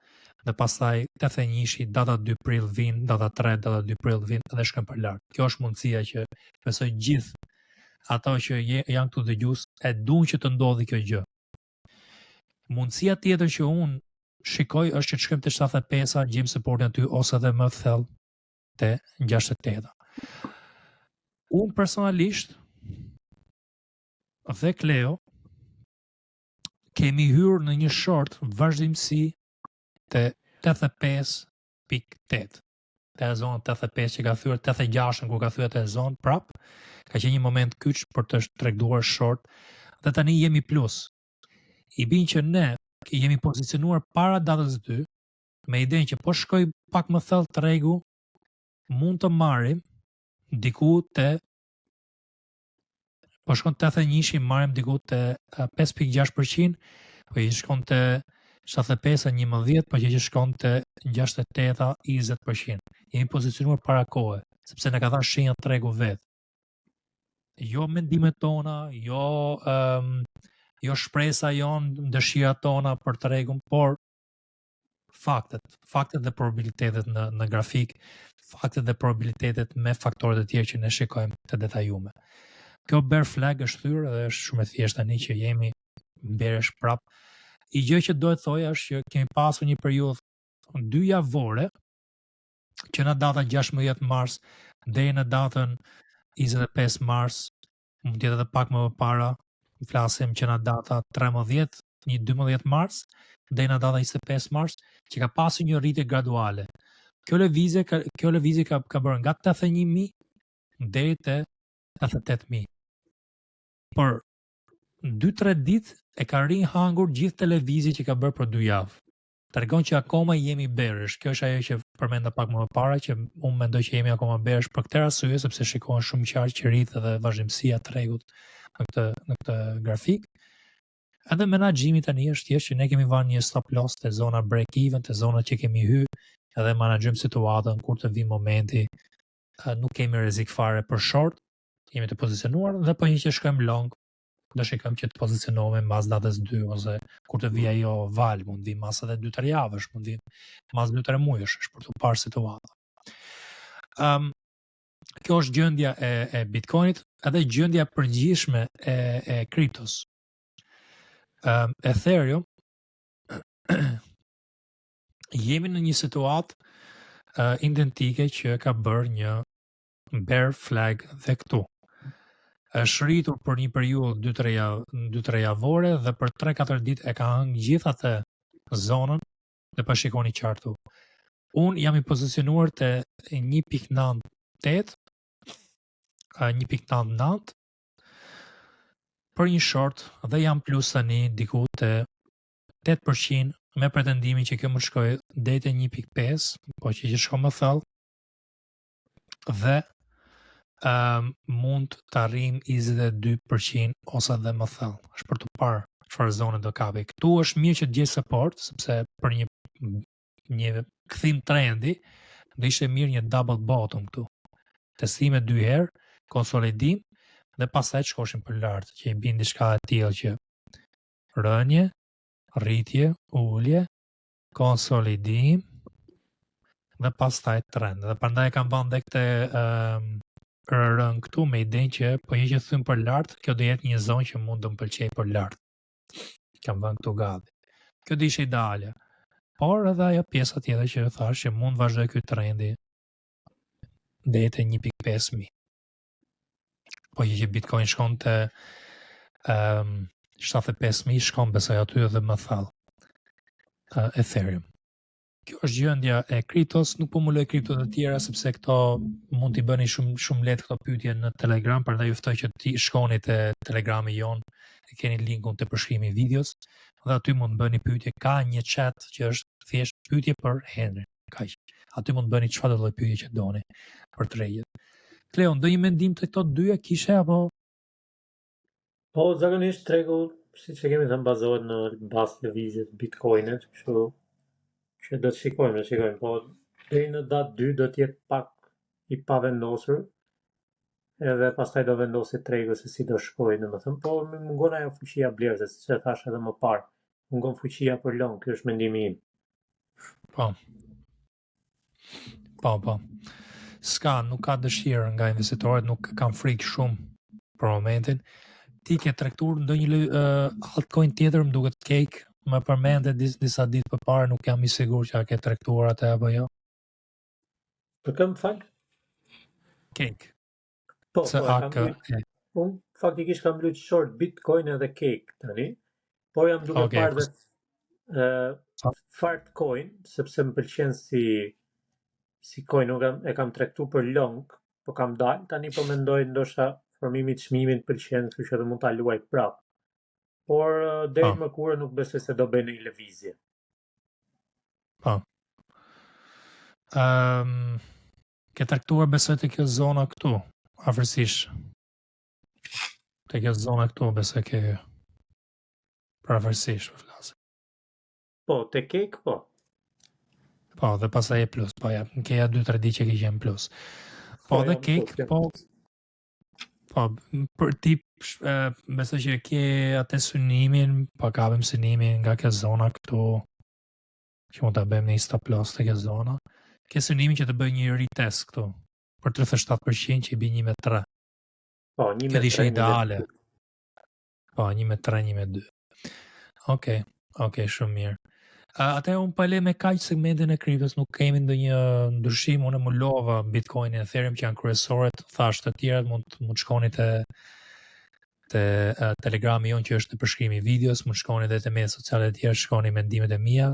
dhe pastaj 81-shi, data 2 prill vin, data 3, data 2 prill vin, dhe shkën për lart. Kjo është mundësia që besoj gjithë ato që janë këtu dëgjues e duan që të ndodhi kjo gjë. Mundësia tjetër që unë shikoj është që të shkojmë te 75-a, gjejmë supportin aty ose edhe më thellë te 68-a. Unë personalisht dhe Cleo kemi hyrë në një short vazhdimsi te 85.8. Te zonë 85 që ka thyer 86 ku ka thyer te zonë prap, ka qenë një moment kyç për të treguar short dhe tani jemi plus. I bin që ne jemi pozicionuar para datës 2 me idenë që po shkoj pak më thellë tregu, mund të marrim diku te po shkon 81-shi, marrim diku te 5.6%, po i shkon te 75-a 11, po që shkon te 68-a 20%. Jemi pozicionuar para kohe, sepse ne ka dhënë shenja tregu vet. Jo mendimet tona, jo shpresa jon, dëshirat tona për tregun, por faktet dhe probabilitetet në grafik, faktet dhe probabilitetet me faktorët e tjerë që ne shikojmë të detajume. Kjo bear flag është thyrë dhe është shumë e thjeshtë tani që jemi bearish prap. I gjë që do të thoja është që kemi pasur një periudhë 2 javore që në data 16 mars deri në datën 25 mars, mund të jetë edhe pak më parë, flasim që në data 12 mars deri në data 25 mars, që ka pasur një rritje graduale. Kjo lëvizje ka bërë nga 81.000 deri te 88.000. Por 2-3 ditë e ka hangur gjithë televizit që ka bërë për 2 javë. Tregon që akoma jemi bearish. Kjo është ajo që përmenda pak më parë, që unë mendoj që jemi akoma bearish për këtë arsye, sepse shikohen shumë qartë që rritet dhe vazhdimësia e tregut në këtë grafik. Edhe menaxhimi tani është thjesht që ne kemi vënë një stop loss te zona break even, te zona që kemi hyrë, edhe menaxhojmë situatën kur të vi momenti. Nuk kemi rrezik fare për short, jemi të pozicionuar dhe po që shkojmë long, do shikojmë që të pozicionohemi mbas datës 2 ose kur të vi ajo val, mund vi mas edhe 2-3 javësh, mund vi mas 2-3 muajsh, është për të parë situatën. Kjo është gjendja e Bitcoinit, edhe gjendja përgjithshme e kriptos. Ethereum jemi në një situatë identike që ka bërë një bear flag dhe këtu. Është rritur për një periudhë 2-3 javore dhe për 3-4 ditë e ka hëngë gjithë atë zonën dhe pa shikoni qartu. Unë jam i pozicionuar te 1.98, 1.99 për një short dhe jam plus tani diku te 8% me pretendimin që kjo më shkoj deri te 1.5, po që shkon më thellë dhe mund të arrijm 22% ose edhe më thellë. Është për të parë çfarë zone do kapi. Ktu është mirë që të gjej support, sepse për një kthim trendi do ishte mirë një double bottom këtu. Testime 2 herë, konsolidim dhe pastaj shkoshim për lart, që i bin diçka e tillë që rënje, rritje, ulje, konsolidim dhe pastaj trend. Dhe prandaj kam vënë tek te rën këtu me idenë që po që thym për lart, kjo do jetë një zonë që mund të më pëlqejë për lart. Kam vënë këtu gati. Kjo do ishte ideale. Por edhe ajo pjesa tjetër që thash që mund vazhdoj ky trendi deri te 1.5 mijë. Po që Bitcoin shkon te 75.000, shkon besoj aty edhe më thellë. Ethereum. Kjo është gjendja e kriptos, nuk po muloj kriptot e tjera sepse këto mund t'i bëni shumë lehtë këto pyetje në Telegram, prandaj ju ftoj që ti shkoni te Telegrami jon, e keni linkun te përshkrimi i videos, dhe aty mund të bëni pyetje, ka një chat që është thjesht pyetje për Henry, kaq. Aty mund të bëni çfarë lloj pyetje që doni për tregjet. Kleo, ndonjë mendim të këto dyja kishe apo? Po, zakonisht tregu, siç e kemi thënë, bazohet në bazë lëvizjes Bitcoinit, kështu që do të shikojmë, po deri në datë 2 do të jetë pak i pavendosur, edhe pastaj do vendosi tregu se si do shkojë, domethënë, po më mungon ajo fuqia blerëse, siç e thash edhe më parë. Mungon fuqia për long, ky është mendimi im. Po. Ska, nuk ka dëshirë nga investitorët, nuk kanë frikë shumë për momentin. Ti ke tregtuar ndonjë altcoin tjetër, më duket Cake, më përmendë disa ditë përpara, nuk jam i sigurt që a ke tregtuar atë apo jo. Për këm fal? Cake. Po, unë faktikisht kam bërë short Bitcoin edhe Cake tani, por jam duke parë dhe Fartcoin, sepse më pëlqen si coin, nuk e kam tregtuar për long, po kam dalë, tani po mendoj ndoshta formimi i çmimit pëlqen, kështu që do mund ta luaj prap. Por deri më kurrë nuk besoj se do bëj një lëvizje. Po. Ke tregtuar besoj te kjo zona këtu, afërsisht. Te kjo zona këtu besoj ke për afërsisht po flas. Po, te Cake po. Po, dhe pastaj e plus, po ja, keja 2-3 ditë që ke qenë plus. Po, dhe Cake, po, për ti, besoj që ke atë synimin, po kapim synimin nga kjo zona këtu, që mund të bëjmë një stop loss të kjo zona, ke synimin që të bëj një retest këtu, për 37% që i bi 1.3. Po, 1.3. Këtë ishe ideale. Po, 1.3, 1.2. Okej, shumë mirë. Atë unë pale me kaq segmentin e kriptos, nuk kemi ndonjë ndryshim, unë mulova Bitcoin e Ethereum që janë kryesorët, thash të tjerat mund shkoni te Telegrami jon që është në përshkrimi i videos, mund shkoni edhe te mediat sociale të tjera, shkoni mendimet e mia.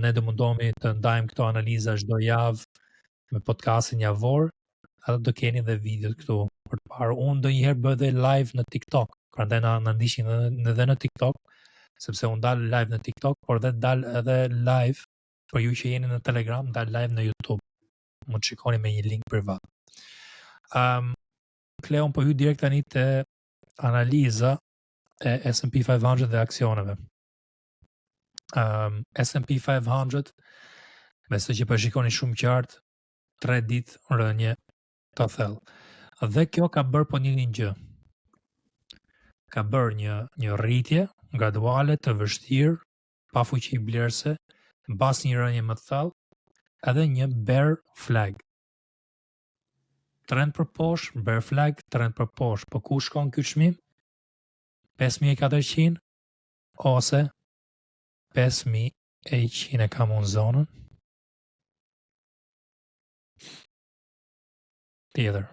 Ne do mundohemi të ndajmë këto analiza çdo javë me podcastin javor, atë do keni edhe videot këtu për të parë. Unë ndonjëherë bëj edhe live në TikTok, prandaj na ndiqni edhe në TikTok, sepse unë dal live në TikTok, por dhe dal edhe live, për ju që jeni në Telegram, dal live në YouTube. Mund të shikoni me një link privat. Kleon po hy direkt tani te analiza e S&P 500 dhe aksioneve. S&P 500, besoj që po shikoni shumë qartë, 3 ditë rënje të thellë. Dhe kjo ka bërë po një gjë. Ka bërë një rritje graduale të vështirë, pa fuqi blerëse, mbas një rënje më të thellë, edhe një bear flag. Trend për poshtë, bear flag, trend për poshtë. Po ku shkon ky çmim? 5400 ose 5100 e kam unë zonën. Tjetër.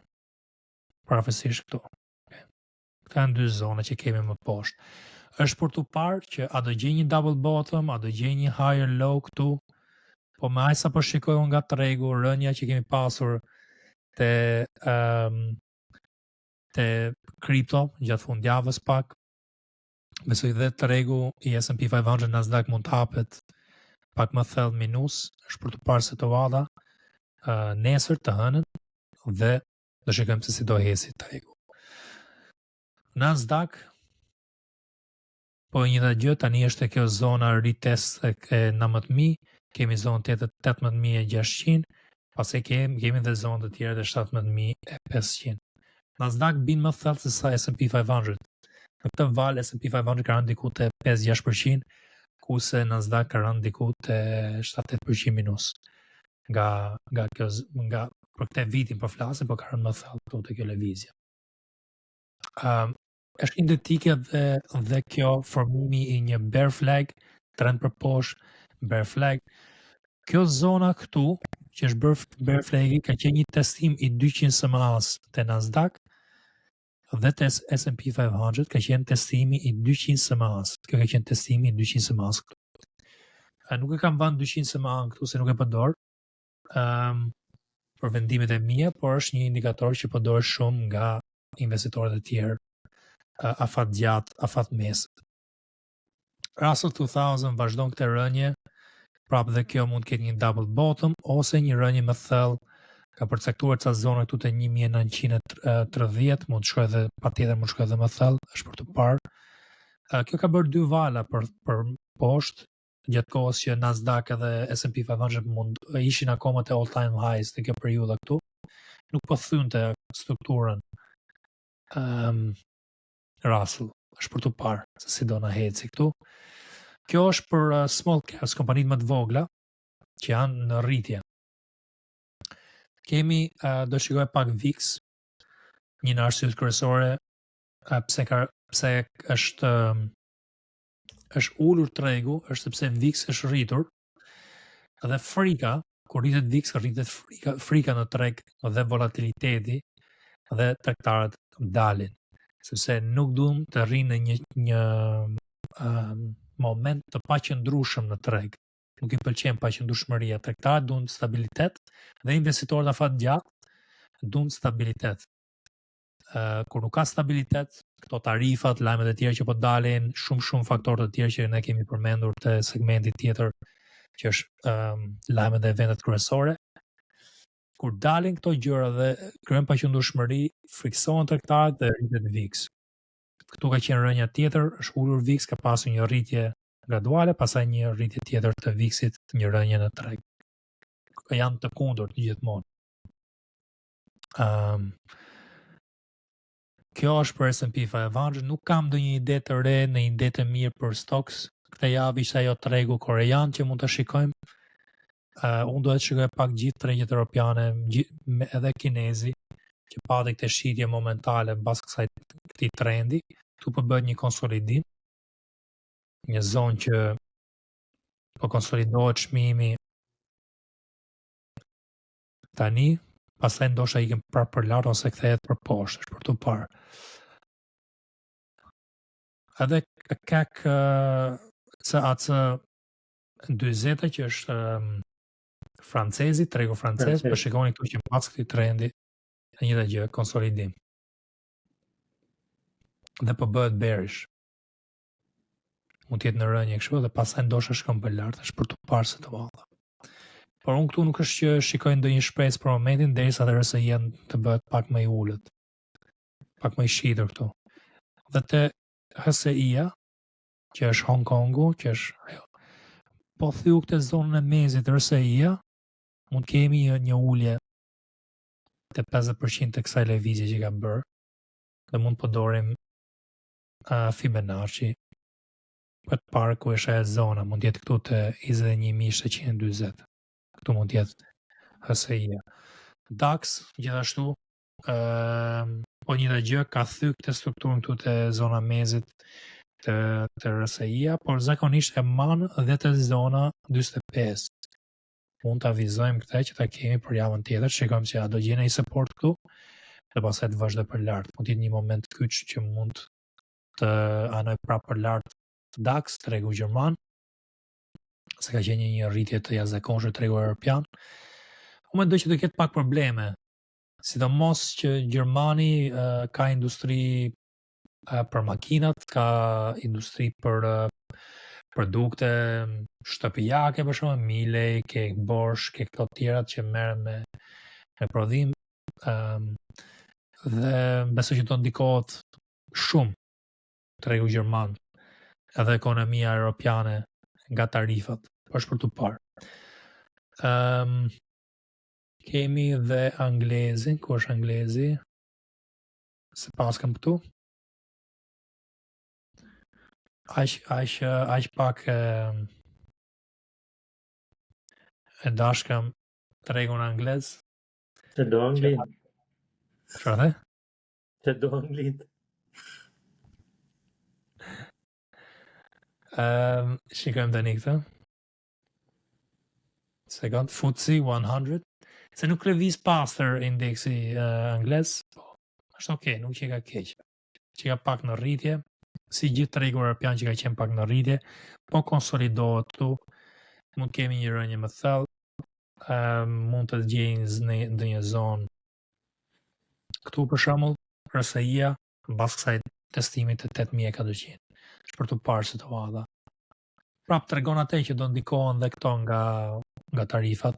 Parafësisht këtu. Këta në 2 zona që kemi më poshtë. Është për të parë që a do gjej një double bottom, a do gjej një higher low këtu, po me aq sa po shikoj unë nga tregu, rënja që kemi pasur te kripto gjatë fundjavës pak, Besoj dhe tregu i S&P 500 Nasdaq mund të hapet pak më thellë minus, është për të parë situata nesër të hënën dhe do shikojmë se si do hesi tregu. Nasdaq po një dhe gjë tani është e kjo zona retest e 19.000, kemi zonë 18.600, pas e kemi dhe zonë të tjera të 17.500. Nasdaq bin më thellë se sa S&P 500. Në këtë val S&P 500 ka rënë diku te 5-6%, kurse Nasdaq ka rënë diku te 7-8% minus. Nga për këtë vitin po flasim, po ka rënë më thellë këtu te kjo lëvizje. Është identike dhe kjo formimi i një bear flag, trend për poshtë, bear flag. Kjo zona këtu, që është bear flagi, ka qenë një testim i 200 SMA-s te Nasdaq dhe te S&P 500 ka qenë testimi i 200 SMA-s. Kjo ka qenë testimi i 200 SMA-s këtu. Nuk e kam vënë 200 SMA këtu se nuk e përdor për vendimet e mia, por është një indikator që përdoret shumë nga investitorët e tjerë afat gjatë, afat mesët. Russell 2000 vazhdon këtë rënje, prapë dhe kjo mund të ketë një double bottom ose një rënje më thellë, ka përcaktuar ca zona këtu te 1930, mund të shkojë dhe patjetër mund të shkojë dhe më thellë, është për të parë. Kjo ka bërë dy vala për poshtë, gjatë kohës që Nasdaq dhe S&P 500 ishin akoma te all time highs te kjo periudha këtu, nuk po thynte strukturën Russell, është për të parë se si do na heci këtu. Kjo është për small caps, kompanitë më të vogla që janë në rritje. Kemi do shikoj pak VIX, një në arsyet kryesore pse është ulur tregu, është sepse VIX është rritur dhe frika, kur rritet VIX, rritet frika në treg dhe volatiliteti dhe tregtarët dalin, sepse nuk duam të rrinë në një moment të paqëndrueshëm në treg. Nuk i pëlqen paqëndrueshmëria, tregtarët duan stabilitet dhe investitorët afat gjatë duan stabilitet. Kur nuk ka stabilitet, këto tarifat, lajmet e tjera që po dalin, shumë faktorë të tjerë që ne kemi përmendur te segmenti tjetër, që është lajmet e eventet kryesore. Kur dalin këto gjëra dhe krijojnë paqëndrueshmëri, friksohen tregtarët dhe rritet VIX. Këtu ka qenë rënja tjetër, është ulur VIX, ka pasur një rritje graduale, pastaj një rritje tjetër të VIX-it, një rënje në treg. Janë të kundërt gjithmonë. Kjo është për S&P 500, nuk kam ndonjë ide të re, në ide të mirë për stocks. Këtë javë ishte ajo tregu korean që mund të shikojmë. Unë do të shikoj pak gjithë tregjet europiane, edhe kinezi, që pati këtë shitje momentale mbas këtij trendi, këtu po bëhet një konsolidim, një zonë që po konsolidohet çmimi tani, pastaj ndoshta ikën prapë për lart ose kthehet për poshtë, është për të parë. Edhe kak CAC 40 që është francezi, tregu francez, po shikoni këtu që pas këtij trendi një dhe gjë, konsolidim. Dhe po bëhet bearish. Mund të jetë në rënje kështu dhe pastaj ndoshta shkon për lart, është për të parë se të valla. Por unë këtu nuk është që shikoj ndonjë shpresë për momentin, derisa të RSI-ja të bëhet pak më i ulët. Pak më i shitur këtu. Dhe te HSI-ja, që është Hong Kongu, që është ajo. Po thyu këtë zonën e mezit RSI-ja, mund kemi një ulje te 50% të kësaj lëvizje që ka bërë, dhe mund përdorim Fibonacci për të parë ku është ajo zona, mund jetë këtu te 21.720. Këtu mund jetë HSI-ja. DAX gjithashtu po një dhe gjë ka thy këtë strukturën këtu te zona mezit të RSI-ja, por zakonisht e manë dhe te zona 45. Mund të avizojmë këtë që ta kemi për javën tjetër, shikojmë se a do gjejmë një support këtu dhe pastaj të vazhdoj për lart. Mund të jetë një moment kyç që mund të anoj prapë për lart DAX, tregu gjerman, se ka qenë një rritje të jashtëzakonshme tregu europian. Unë mendoj që do ketë pak probleme, sidomos që Gjermani ka industri për makinat, ka industri për produkte shtëpijake për shembull, Miele, ke Bosch, ke këto tjerat që merren me prodhim, dhe besoj që do ndikohet shumë tregu gjerman edhe ekonomia europiane nga tarifat, është për të parë. Kemi dhe anglezin, ku është anglezi? Se pas kam këtu. Aq pak e dashkam tregun anglez. Që do anglin. Çfarë? Që do anglin. Shikojmë tani këtë. Sekond, FTSE 100. Se nuk lëviz pastër indeksi anglez, po është okay, nuk që ka keq. Që ka pak në rritje, si gjithë tregu europian që ka qenë pak në rritje, po konsolidohet këtu, mund kemi një rënje më thellë, mund të gjejnë në një zonë këtu për shembull, RSI-ja mbas kësaj testimit të 8400. Është për të parë situata. Prap tregon atë që do ndikohen dhe këto nga tarifat.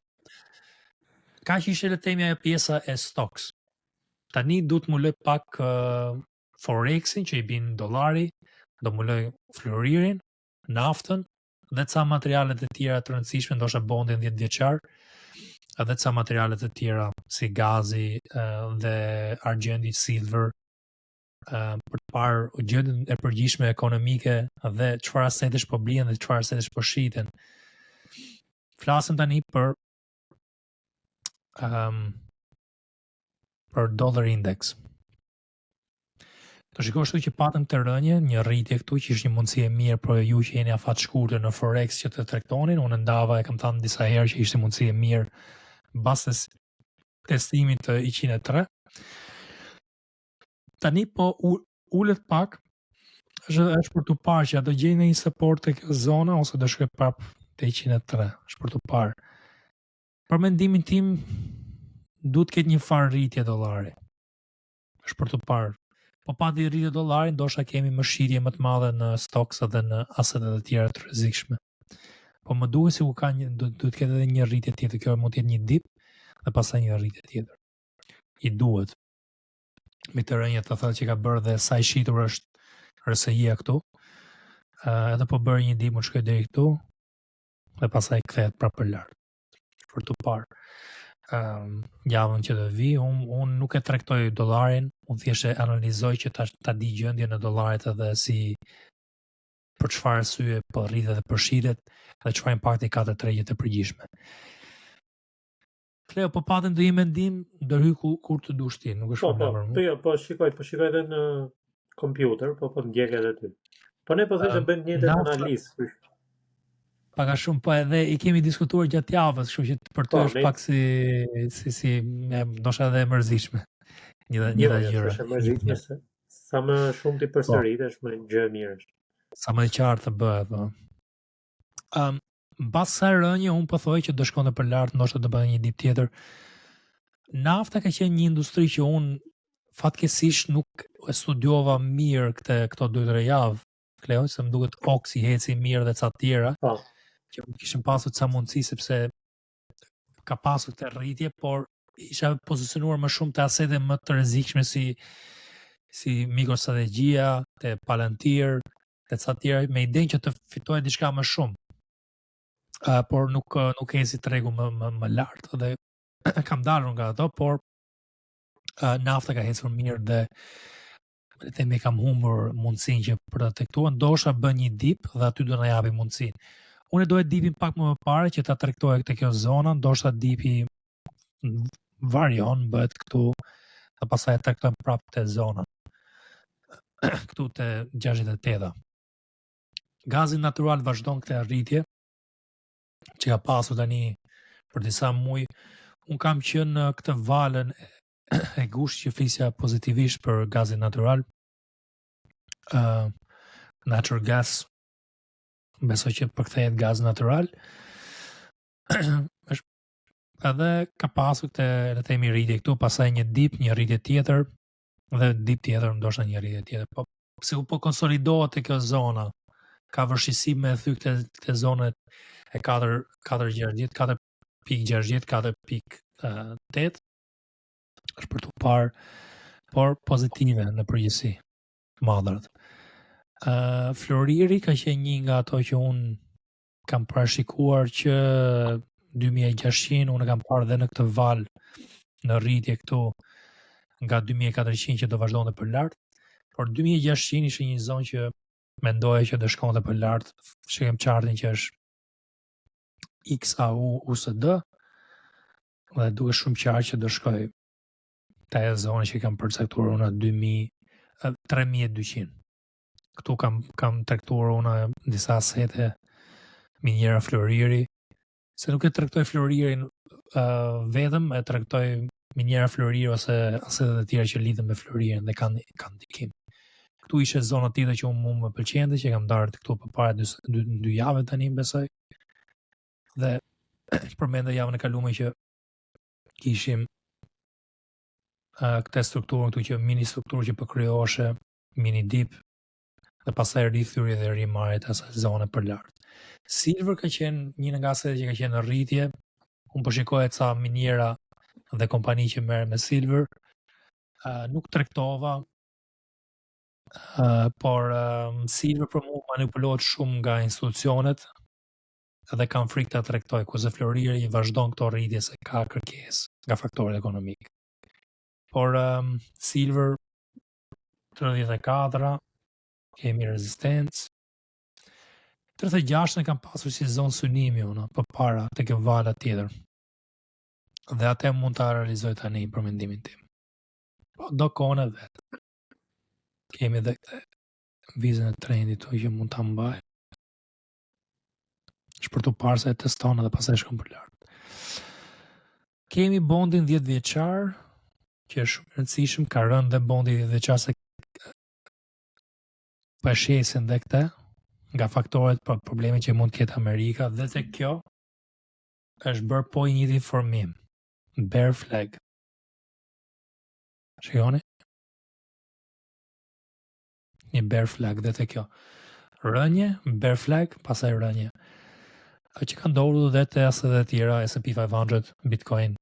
Ka që ishte le të themi ajo pjesa e stocks. Tani duhet më lë pak Forexin që i bin dollari, do më lë floririn, naftën dhe ca materialet e tjera të rëndësishme, ndoshta bondin 10 vjeçar, edhe ca materialet e tjera si gazi dhe argjendi, silver, për të parë gjendjen e përgjithshme ekonomike dhe çfarë asetesh po blihen dhe çfarë asetesh po shiten. Flasim tani për dollar index. Të shikosh këtu që patëm të rënje, një rritje këtu që ishte një mundësi e mirë për ju që jeni afat shkurtër në Forex që të tregtonin, unë ndava e kam thënë disa herë që ishte mundësi e mirë mbas testimit të 103. Tani po ulet pak, është për të parë që do gjejnë një support të kjo zona ose do shkoj prapë te 103, është për të parë. Për mendimin tim duhet të ketë një farë rritje dollari. Është për të parë. Po pati rritje dollarin, ndoshta kemi më shitje më të madhe në stocks edhe në asetet e tjera të rrezikshme. Po më duhet si ku ka duhet të ketë edhe një rritje tjetër, kjo mund të jetë një dip dhe pastaj një rritje tjetër. I duhet. Me të rënje të thënë që ka bërë dhe sa i shitur është RSI-ja këtu. Edhe po bërë një dip, më shkoj deri këtu dhe pastaj kthehet prapë për lart. Për të parë. Javën që do vi, unë nuk e tregtoj dollarin, unë thjesht e analizoj që ta di gjendjen e dollarit edhe si për çfarë arsye po rritet dhe po shitet dhe çfarë impakti ka te tregjet e përgjithshme. Kleo, po patëm do i mendim, ndërhy kur të dush ti, nuk është problem për mua. Po shikoj edhe në kompjuter, po ndjek edhe ty. Po ne po thjesht bëjmë një analizë. Pak a shumë, po edhe i kemi diskutuar gjatë javës, kështu që për të është pak si ndoshta edhe e mërzitshme. Një gjëra. Është e mërzitshme se sa më shumë ti përsëritesh, më gjë e mirë është. Sa më e qartë të bëhet, po. Mbas sa rënje, unë po thoj që do shkonte për lart, ndoshta do bëhet një dip tjetër. Nafta ka qenë një industri që unë fatkeqësisht nuk e studiova mirë këto 2-3 javë. Kleo, se më duket Oksi heci mirë dhe ca tjera. Që kishim pasur ca mundësi sepse ka pasur të rritje, por isha pozicionuar më shumë të asete më të rrezikshme si mikrostrategjia, te Palantir, te ca tjera, me idenë që të fitoje diçka më shumë. Por nuk eci tregu më lart dhe kam dalur nga ato, por nafta ka ecur mirë dhe themi kam humbur mundësinë që për ta tektuar, ndoshta bën një dip dhe aty do na japi mundësinë. Unë doja dipin pak më parë që ta tregtoja këtë kjo zona, ndoshta dipi varion bëhet këtu dhe pastaj tregtojmë prapë te zona. Këtu te 68. Gazi natyral vazhdon këtë rritje që ka pasur tani për disa muaj. Unë kam qenë në këtë valën e gushtë që flisja pozitivisht për gazin natyral. Natural gas, besoj që përkthehet gaz natyral. Edhe ka pasur këtë, le të themi, rritje këtu, pastaj një dip, një rritje tjetër dhe dip tjetër, ndoshta një rritje tjetër. Po se po konsolidohet e kjo zona, ka vështirësi me thy këte zonet e 4.60, 4.60, 4.8, është për të parë, por pozitive në përgjithësi, madhrat. Floriri ka qenë një nga ato që unë kam parashikuar që 2600, unë kam parë dhe në këtë val në rritje këtu nga 2400 që do vazhdonte për lart, por 2600 ishte një zonë që mendoja që do shkonte për lart, shihem chartin që është XAU USD dhe duke shumë qartë që do shkoj te ajo zonë që kam përcaktuar unë 3200. Këtu kam tregtuar unë disa asete miniera Floriri, se nuk e tregtoj Floririn vetëm, e tregtoj miniera Floriri ose asetet e tjera që lidhen me Floririn dhe kanë ndikim. Këtu ishte zona tjetër që unë më pëlqente, që kam darë këtu përpara 2 javë tani besoj. Dhe përmendë javën e kaluar që kishim këtë strukturën këtu që mini strukturë që po krijoheshe, mini dip dhe pastaj rithyrje dhe rimarrje të asaj zone për lart. Silver ka qenë një nga asetet që ka qenë në rritje. Unë po shikoja ca miniera dhe kompani që merren me silver. Nuk tregtova, por silver për mua manipulohet shumë nga institucionet dhe kam frikë ta tregtoj, kurse Floriri vazhdon këto rritje se ka kërkesë nga faktorët ekonomik. Por silver 34 kemi rezistencë. 36 në kam pasur si zonë synimi unë, për para të kjo vala tjetër. Dhe atë mund të realizoj tani për mendimin tim. Po, do kone vetë. Kemi dhe vizën e trendit të që mund të mbaj. Shpër të parë se e teston dhe pasaj shkëm për lartë. Kemi bondin 10 vjeçar, që është shumë rëndësishëm, ka rënë dhe bondi 10 vjeçar se përshesin dhe këte, nga faktoret për probleme që mund ketë Amerika, dhe të kjo është bërë po i njëti formim. Bear flag. Shikoni? Një bear flag dhe të kjo. Rënje, bear flag, pasaj rënje. Që ka ndodhur dhe të asetet e tjera, S&P 500, Bitcoin,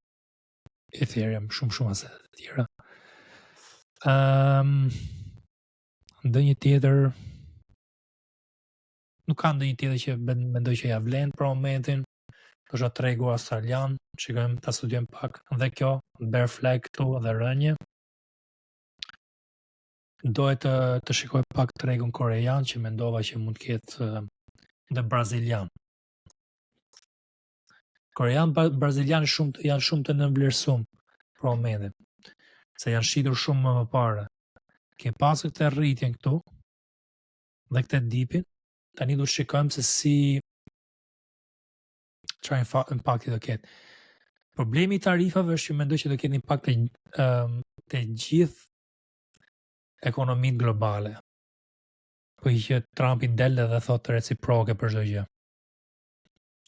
Ethereum, shumë asetet e tjera. Ndë një tjetër, nuk ka ndonjë tjetër që mendoj që ja vlen për momentin. Është tregu australian, shikojmë ta studiojmë pak. Dhe kjo, bear flag këtu dhe rënje. Dohet të shikoj pak tregun korean që mendova që mund të ketë dhe brazilian. Korean, brazilian janë shumë të nënvlerësuar për momentin, se janë shitur shumë më parë. Ke pasur këtë rritjen këtu dhe këtë dipin. Tani do të shikojmë se si çfarë impakti do ketë. Problemi i tarifave është që mendoj që do ketë impakt te gjithë ekonominë globale. Po që Trumpi del dhe thotë reciproke për çdo gjë.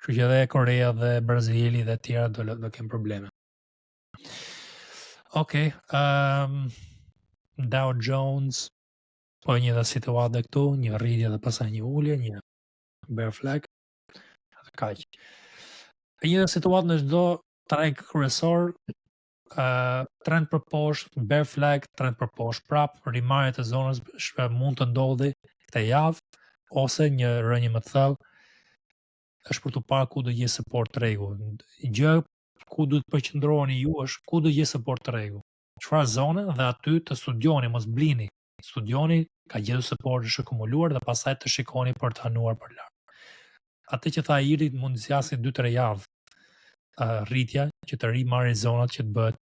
Kështu që edhe Korea dhe Brazili dhe tjera do kenë probleme. Okej, Dow Jones, po një dhe situatë këtu, një rritje dhe pasaj një ulje, një bear flag, kaq. Një dhe situatë në çdo treg kryesor, trend për poshtë, bear flag, trend për poshtë prap, rimarrje të zonës mund të ndodhi këtë javë, ose një rënje më të thellë, është për të parë ku do gjejë support tregu. Gjë ku duhet të përqendroheni ju është ku do gjejë support tregu. Çfarë zone dhe aty të studioni, mos blini. Studioni, ka gjetur support është akumuluar dhe pastaj të shikoni për të hanuar për lart. Atë që tha Iri mund të zgjasë 2-3 javë. Rritja që të rimarrë zonat që të bëhet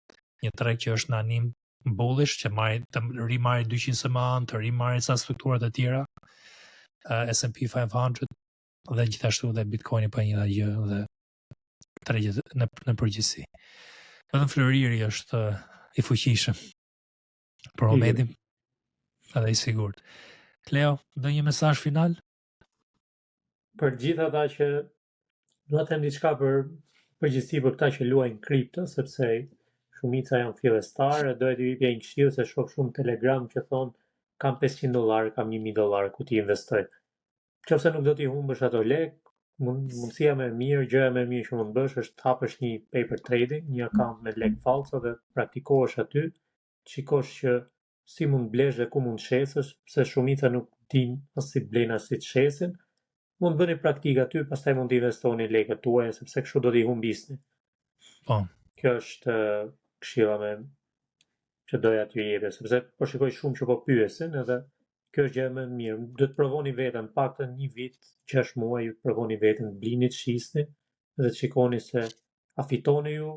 një treg që është në anim bullish, që të rimarrë 200 SMA, të rimarrë sa strukturat e tjera, S&P 500 dhe gjithashtu dhe Bitcoini për një dhe gjë dhe tregjet në përgjithësi. Vetëm Floriri është i fuqishëm për momentin edhe i sigurt. Kleo, do një mesazh final? Për gjithë ata që do të them diçka për përgjithësi për këta që luajnë kripto, sepse shumica janë fillestarë, dohet t'ju jepja një këshill se shoh shumë Telegram që thonë kam $500, kam $1000 ku t'i investoj. Nëse nuk do t'i humbësh ato lek, mundësia më e mirë, gjëja më e mirë që mund bësh është të hapësh një paper trading, një akaunt me lek falso dhe praktikohesh aty, shikosh që si mund blesh dhe ku mund shesësh, pse shumica nuk din as si blen as si të shesin. Mund bëni praktikë aty, pastaj mund të investoni lekët tuaja sepse kështu do t'i humbisni. Po. Kjo është këshilla që doja t'ju jepja, sepse po shikoj shumë që po pyesin edhe kjo është gjë më e mirë. Do të provoni veten, paktën 1 vit, 6 muaj ju provoni veten, blini, shisni dhe të shikoni se a fitoni ju,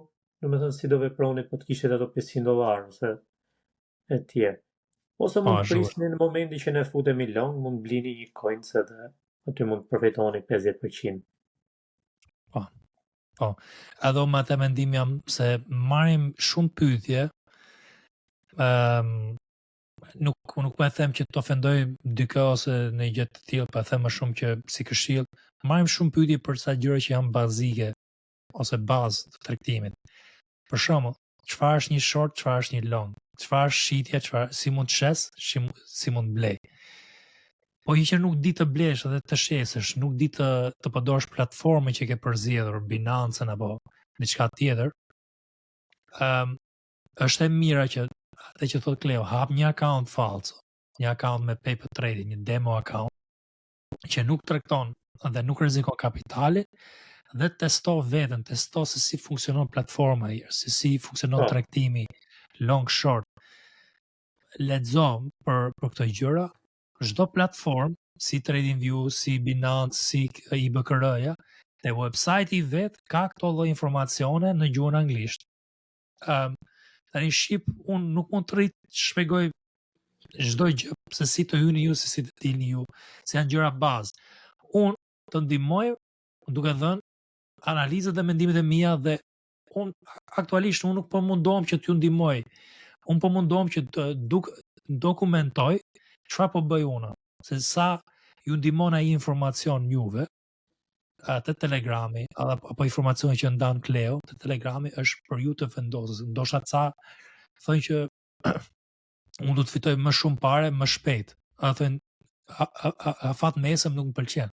domethënë si do veproni po të kishit ato $500 ose e tjerë. Ose mund të prisni në momentin që ne futemi long, mund blini një coins edhe aty mund të përfitoni 50%. Po. Edhe me të mendim jam se marrim shumë pyetje. Nuk po e them që të ofendoj dikë ose në gjë të tillë, po e them më shumë që si këshill, marrim shumë pyetje për sa gjëra që janë bazike ose bazë të tregtimit. Për shembull, çfarë është një short, çfarë është një long, çfarë është shitja, si mund të shes, si mund blej. Po që nuk di të blesh edhe të shesësh, nuk di të përdorësh platformën që ke përzgjedhur, Binance apo diçka tjetër, është e mira që atë që thot Kleo, hap një account falso, një account me paper trading, një demo account, që nuk tregton dhe nuk rrezikon kapitalin, dhe testo veten, testo se si funksionon platforma, si funksionon tregtimi long short. Lexo për këto gjëra, çdo platformë, si TradingView, si Binance, si IBKR-ja, te website-i vet ka këto lloj informacione në gjuhën anglisht. Tani shqip unë nuk mund të rrit të shpjegoj çdo gjë, se si të hyni ju, se si të dilni ju, se janë gjëra bazë. Unë të ndihmoj duke dhënë analizat dhe mendimet e mia dhe unë aktualisht unë nuk po mundohem që t'ju ndihmoj. Unë po mundohem që të dokumentoj çfarë po bëj unë, se sa ju ndihmon ai informacion juve te Telegrami apo informacione që ndan Kleo te Telegrami është për ju të vendosur. Ndoshta ca thonë që unë do të fitoj më shumë pare më shpejt. A fat mesëm nuk më pëlqen.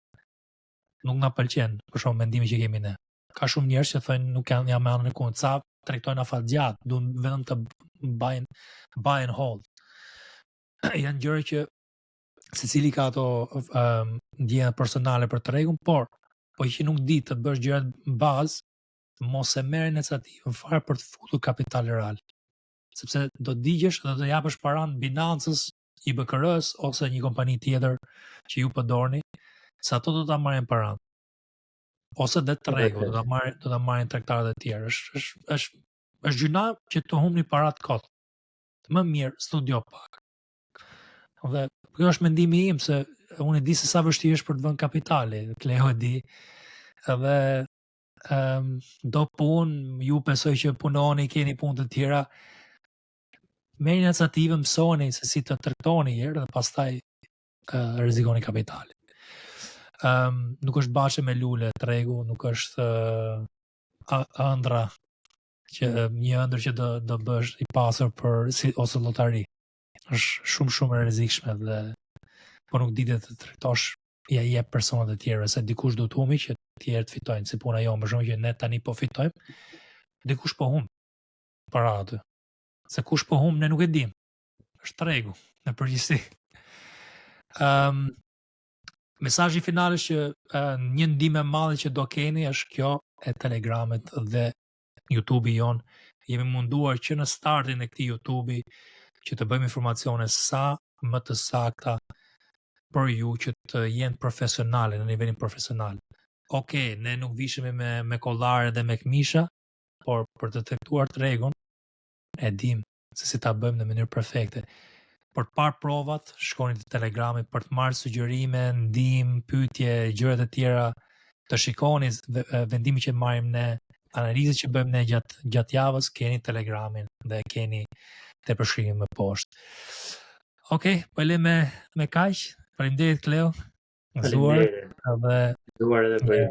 Nuk na pëlqen për shkak mendimi që kemi ne. Ka shumë njerëz që thonë nuk janë jam anën e kundërt, ca tregtojnë afat gjatë, duan vetëm të buy and hold. Janë gjëra që secili ka ato ndjenja personale për tregun, por po që nuk di të bësh gjërat bazë, mos e merr iniciativën fare për të futur kapital real. Sepse do të digjesh dhe do të japësh paran Binance-s, IBKR-s ose një kompani tjetër që ju përdorni, se ato do ta marrin paran. Ose dhe tregu, do ta marrin tregtarët e tjerë. Është gjëna që të humbni parat kot. Më mirë studio pak. Dhe kjo është mendimi im, se unë e di se sa vështirë është për të vënë kapitali, Kleo e di. Edhe do punë, ju besoj që punoni, keni punë të tjera, merrni iniciativën, mësoni se si të tregtoni herë dhe pastaj rrezikoni kapitalin. Nuk është bashe me lule tregu, nuk është ëndra që një ëndër që do bësh i pasur për ose lotari. Është shumë e rrezikshme dhe po nuk ditë të tregtosh ja jep personat e tjerë, se dikush do të humbi që të tjerë të fitojnë, si puna jonë, për shkak që ne tani po fitojmë, dikush po humb para aty. Se kush po humb ne nuk e dim. Është tregu në përgjithësi. Mesazhi final është që një ndihmë e madhe që do keni është kjo e Telegramit dhe YouTube-i jon. Jemi munduar që në startin e këtij YouTube-i që të bëjmë informacione sa më të sakta për ju që të jenë profesionale në nivelin profesional. Okej, ne nuk vishemi me kollare dhe me këmisha, por për të tregtuar tregun e dim se si ta bëjmë në mënyrë perfekte. Për të parë provat, shkoni te Telegrami për të marrë sugjerime, ndihmë, pyetje, gjëra të tjera, të shikoni vendimin që marrim ne, analizat që bëjmë ne gjatë javës, keni Telegramin dhe keni te përshkrimi më poshtë. Okej, po le me kaq. Faleminderit Kleo. Faleminderit. Edhe edhe për